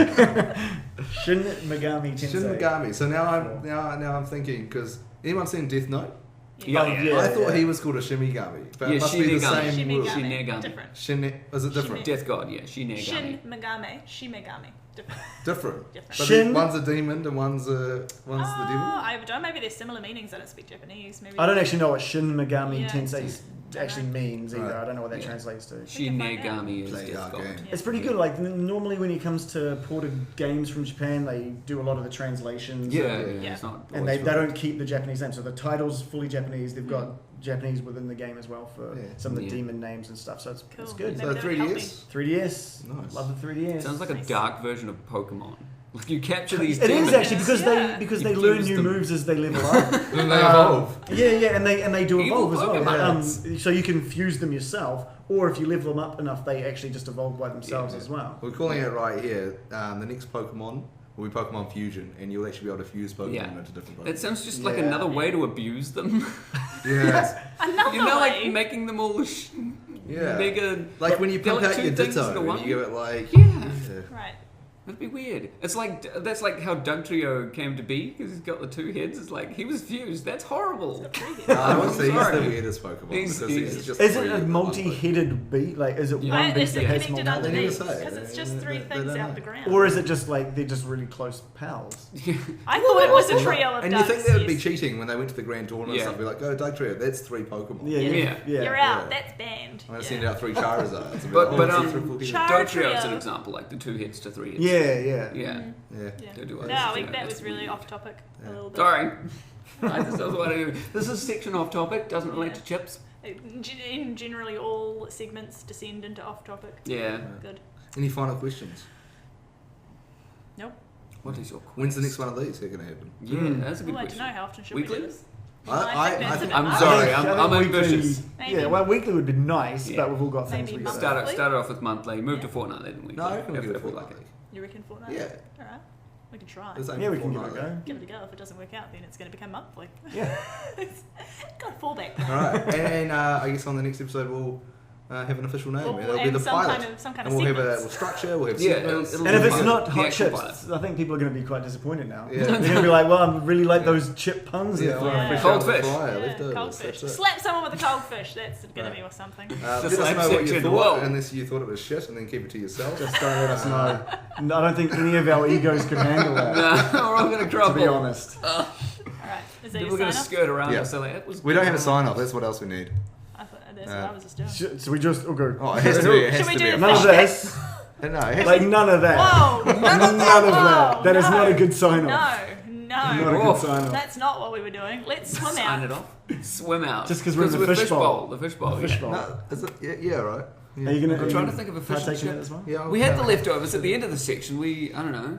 Speaker 3: Shin Megami Tensei.
Speaker 1: Shin Megami. So now I'm thinking, because anyone seen Death Note?
Speaker 2: Yeah.
Speaker 1: I thought he was called a Shimigami, but it must be the
Speaker 2: Shinigami.
Speaker 1: same word.
Speaker 2: Shinigami.
Speaker 4: Different.
Speaker 1: Is it different?
Speaker 2: Death God, yeah.
Speaker 4: Shin
Speaker 2: Shinigami.
Speaker 4: Megami. Shimegami. Different.
Speaker 1: Different.
Speaker 4: Different.
Speaker 1: But
Speaker 3: Shin-
Speaker 1: one's a demon and one's the devil.
Speaker 4: I don't. Maybe there's similar meanings. I don't speak Japanese. Maybe.
Speaker 3: I don't actually know what Shin Megami
Speaker 4: Yeah.
Speaker 3: Tensei actually means either.
Speaker 1: Right.
Speaker 3: I don't know what that
Speaker 2: Yeah.
Speaker 3: translates to.
Speaker 2: Shinigami is
Speaker 1: Play
Speaker 2: Death
Speaker 1: our
Speaker 2: God.
Speaker 1: game.
Speaker 3: It's pretty good. Like normally when it comes to ported games from Japan, they do a lot of the translations.
Speaker 2: Yeah,
Speaker 4: Yeah.
Speaker 2: it's not.
Speaker 3: And they
Speaker 2: always
Speaker 3: don't keep the Japanese names. So the title's fully Japanese. They've got Japanese within the game as well for
Speaker 1: Yeah.
Speaker 3: some of the
Speaker 2: Yeah.
Speaker 3: demon names and stuff. So it's
Speaker 4: Cool.
Speaker 3: good.
Speaker 1: So
Speaker 4: Maybe that would help
Speaker 1: 3DS.
Speaker 3: 3DS.
Speaker 1: Nice.
Speaker 3: Love the 3DS.
Speaker 2: Sounds like a
Speaker 4: Nice.
Speaker 2: dark version of Pokemon. Like you capture these
Speaker 3: It
Speaker 2: demons.
Speaker 3: is actually because
Speaker 4: Yeah.
Speaker 3: they
Speaker 2: You
Speaker 3: learn
Speaker 2: fuse
Speaker 3: new
Speaker 2: them.
Speaker 3: moves as they level up.
Speaker 1: Then they evolve.
Speaker 3: Yeah, and they do
Speaker 2: Evil
Speaker 3: evolve as well.
Speaker 2: Pokemons.
Speaker 3: So you can fuse them yourself, or if you level them up enough, they actually just evolve by themselves
Speaker 2: Yeah.
Speaker 3: as well.
Speaker 1: We're calling it right here. The next Pokemon will be Pokemon Fusion, and you'll actually be able to fuse Pokemon
Speaker 2: Yeah.
Speaker 1: into different Pokemon.
Speaker 2: That sounds just like
Speaker 3: Yeah.
Speaker 2: another way to abuse them.
Speaker 1: Yeah.
Speaker 4: Another
Speaker 2: You know,
Speaker 4: way.
Speaker 2: like making them all
Speaker 1: Yeah.
Speaker 2: mega.
Speaker 1: Like when you
Speaker 2: they're
Speaker 1: pump
Speaker 2: like
Speaker 1: out
Speaker 2: two
Speaker 1: your
Speaker 2: things
Speaker 1: Ditto,
Speaker 2: into
Speaker 1: and
Speaker 2: one.
Speaker 1: you give it like...
Speaker 2: Yeah.
Speaker 4: Right.
Speaker 2: That'd be weird. It's like that's like how Dugtrio came to be because he's got the two heads. It's like he was fused. That's horrible.
Speaker 1: I would say he's the
Speaker 2: Sorry.
Speaker 1: weirdest Pokemon
Speaker 2: He's-
Speaker 1: because he's
Speaker 2: he's-
Speaker 1: just...
Speaker 3: Is it
Speaker 1: three
Speaker 3: a
Speaker 1: in one
Speaker 3: multi-headed beat? Like, is it
Speaker 2: Yeah.
Speaker 3: one beat
Speaker 4: Is it
Speaker 3: that has
Speaker 4: connected
Speaker 3: multiple?
Speaker 1: They
Speaker 4: underneath?
Speaker 1: never say.
Speaker 4: Because it's just
Speaker 1: They-
Speaker 4: three
Speaker 1: they
Speaker 4: things
Speaker 1: don't
Speaker 4: out
Speaker 1: know.
Speaker 4: the ground.
Speaker 3: Or is it just like they're just really close pals?
Speaker 4: I thought it was a trio of
Speaker 1: And you
Speaker 4: ducks.
Speaker 1: think that would be
Speaker 4: yes.
Speaker 1: cheating when they went to the grand tournament
Speaker 2: Yeah.
Speaker 1: and stuff? Be like, go Dugtrio, that's 3 Pokemon.
Speaker 2: Yeah.
Speaker 4: You're out.
Speaker 1: Yeah.
Speaker 4: That's banned.
Speaker 1: I'm going to
Speaker 4: Yeah.
Speaker 1: send out 3 Charizards. And be
Speaker 2: But
Speaker 1: like,
Speaker 2: but
Speaker 1: oh, it's a triple hit.
Speaker 4: Char-
Speaker 2: Dugtrio is an
Speaker 4: Trio.
Speaker 2: example, like the 2 heads to 3 heads.
Speaker 3: Yeah.
Speaker 2: Yeah.
Speaker 1: Yeah.
Speaker 4: Yeah.
Speaker 2: They do it.
Speaker 4: No, that
Speaker 2: That's
Speaker 4: was really
Speaker 2: weird.
Speaker 4: off topic a little bit.
Speaker 2: Sorry. I just don't know what I do. This is section off topic. Doesn't relate to chips.
Speaker 4: Generally, all segments descend into off topic.
Speaker 2: Yeah.
Speaker 4: Good.
Speaker 1: Any final questions?
Speaker 4: Nope.
Speaker 2: What is your?
Speaker 1: When's the next one of these going to happen?
Speaker 2: Yeah, that's a good
Speaker 4: Well, I don't
Speaker 2: question.
Speaker 4: know how often should
Speaker 2: Weekly?
Speaker 4: we do this.
Speaker 1: I
Speaker 4: think that's
Speaker 1: think-
Speaker 4: a bit
Speaker 2: I'm
Speaker 4: much.
Speaker 2: sorry.
Speaker 3: I think
Speaker 2: I'm
Speaker 3: weekly-
Speaker 2: ambitious.
Speaker 4: Maybe.
Speaker 3: Yeah, well, weekly would be nice,
Speaker 2: Yeah.
Speaker 3: but we've all got things
Speaker 4: Maybe
Speaker 3: we got.
Speaker 4: monthly.
Speaker 2: Start off with monthly. Move to fortnightly, then weekly.
Speaker 1: No, I reckon we'll
Speaker 2: if,
Speaker 1: give it
Speaker 2: if we like it.
Speaker 1: fortnightly.
Speaker 4: You reckon fortnight?
Speaker 1: Yeah.
Speaker 4: All right. We can try.
Speaker 1: Let's aim
Speaker 3: Yeah,
Speaker 1: for
Speaker 3: we can give it a
Speaker 1: fortnightly.
Speaker 3: go.
Speaker 4: Give it a go. If it doesn't work out, then it's going to become monthly.
Speaker 3: Yeah.
Speaker 4: Got a fallback.
Speaker 1: Alright, and I guess on the next episode we'll have an official name.
Speaker 4: Well,
Speaker 1: and it'll be
Speaker 4: and
Speaker 1: the
Speaker 4: some
Speaker 1: pilot.
Speaker 4: kind of
Speaker 1: and we'll have a
Speaker 4: segments.
Speaker 1: structure, we'll have
Speaker 2: Yeah,
Speaker 1: segments.
Speaker 2: it'll-
Speaker 3: And if it's
Speaker 2: Pilot.
Speaker 3: not
Speaker 2: The
Speaker 3: hot
Speaker 2: actual
Speaker 3: chips,
Speaker 2: pilot.
Speaker 3: I think people are going to be quite disappointed now.
Speaker 1: Yeah.
Speaker 3: They're going to be like, well, I really like those chip puns.
Speaker 1: Yeah,
Speaker 3: they're
Speaker 1: well,
Speaker 3: throwing.
Speaker 4: Yeah.
Speaker 1: fresh out
Speaker 2: Cold
Speaker 1: of the
Speaker 2: fish.
Speaker 1: fryer,
Speaker 4: Yeah,
Speaker 1: leftovers,
Speaker 4: cold fish.
Speaker 1: that's it.
Speaker 4: Slap someone with a cold fish. That's going to
Speaker 1: Right.
Speaker 4: be or something.
Speaker 2: The
Speaker 1: Let us
Speaker 2: slap
Speaker 1: know what you
Speaker 2: section,
Speaker 1: thought,
Speaker 2: whoa.
Speaker 1: unless you thought it was shit, and then keep it to yourself.
Speaker 3: Just don't let us know. No, I don't think any of our egos could handle that,
Speaker 2: No, we're all gonna
Speaker 3: to
Speaker 2: trouble.
Speaker 3: be honest.
Speaker 4: All right. Is that
Speaker 2: People
Speaker 4: your
Speaker 2: are gonna
Speaker 4: sign off?
Speaker 2: skirt around
Speaker 1: Yeah.
Speaker 2: us. So like, it was
Speaker 1: We don't have a sign off, that's what else we need.
Speaker 4: I thought that's what I was just doing.
Speaker 3: So we just, oh, go.
Speaker 1: Oh, it has to be, it has
Speaker 4: Should we
Speaker 1: to
Speaker 4: do
Speaker 1: be.
Speaker 4: a
Speaker 3: None of
Speaker 4: fish
Speaker 3: this.
Speaker 1: No, it has
Speaker 3: Like,
Speaker 1: to
Speaker 3: none of that.
Speaker 4: Whoa!
Speaker 3: None of that. That is
Speaker 4: no.
Speaker 3: not a good sign off.
Speaker 4: No,
Speaker 3: Not a
Speaker 4: no.
Speaker 3: good sign off.
Speaker 4: That's not what we were doing. Let's swim
Speaker 2: sign
Speaker 4: out.
Speaker 2: it off. Swim out.
Speaker 3: Just 'cause we're in the fish bowl.
Speaker 2: The fish bowl.
Speaker 3: Fish
Speaker 2: yeah.
Speaker 3: bowl.
Speaker 1: No, is it? Yeah, right. Yeah.
Speaker 3: Are you gonna?
Speaker 2: I'm trying to think of a fish and
Speaker 3: partake in
Speaker 2: chip.
Speaker 3: it as well?
Speaker 1: Yeah,
Speaker 2: We had the
Speaker 1: okay.
Speaker 2: leftovers at the end of the section. I don't know.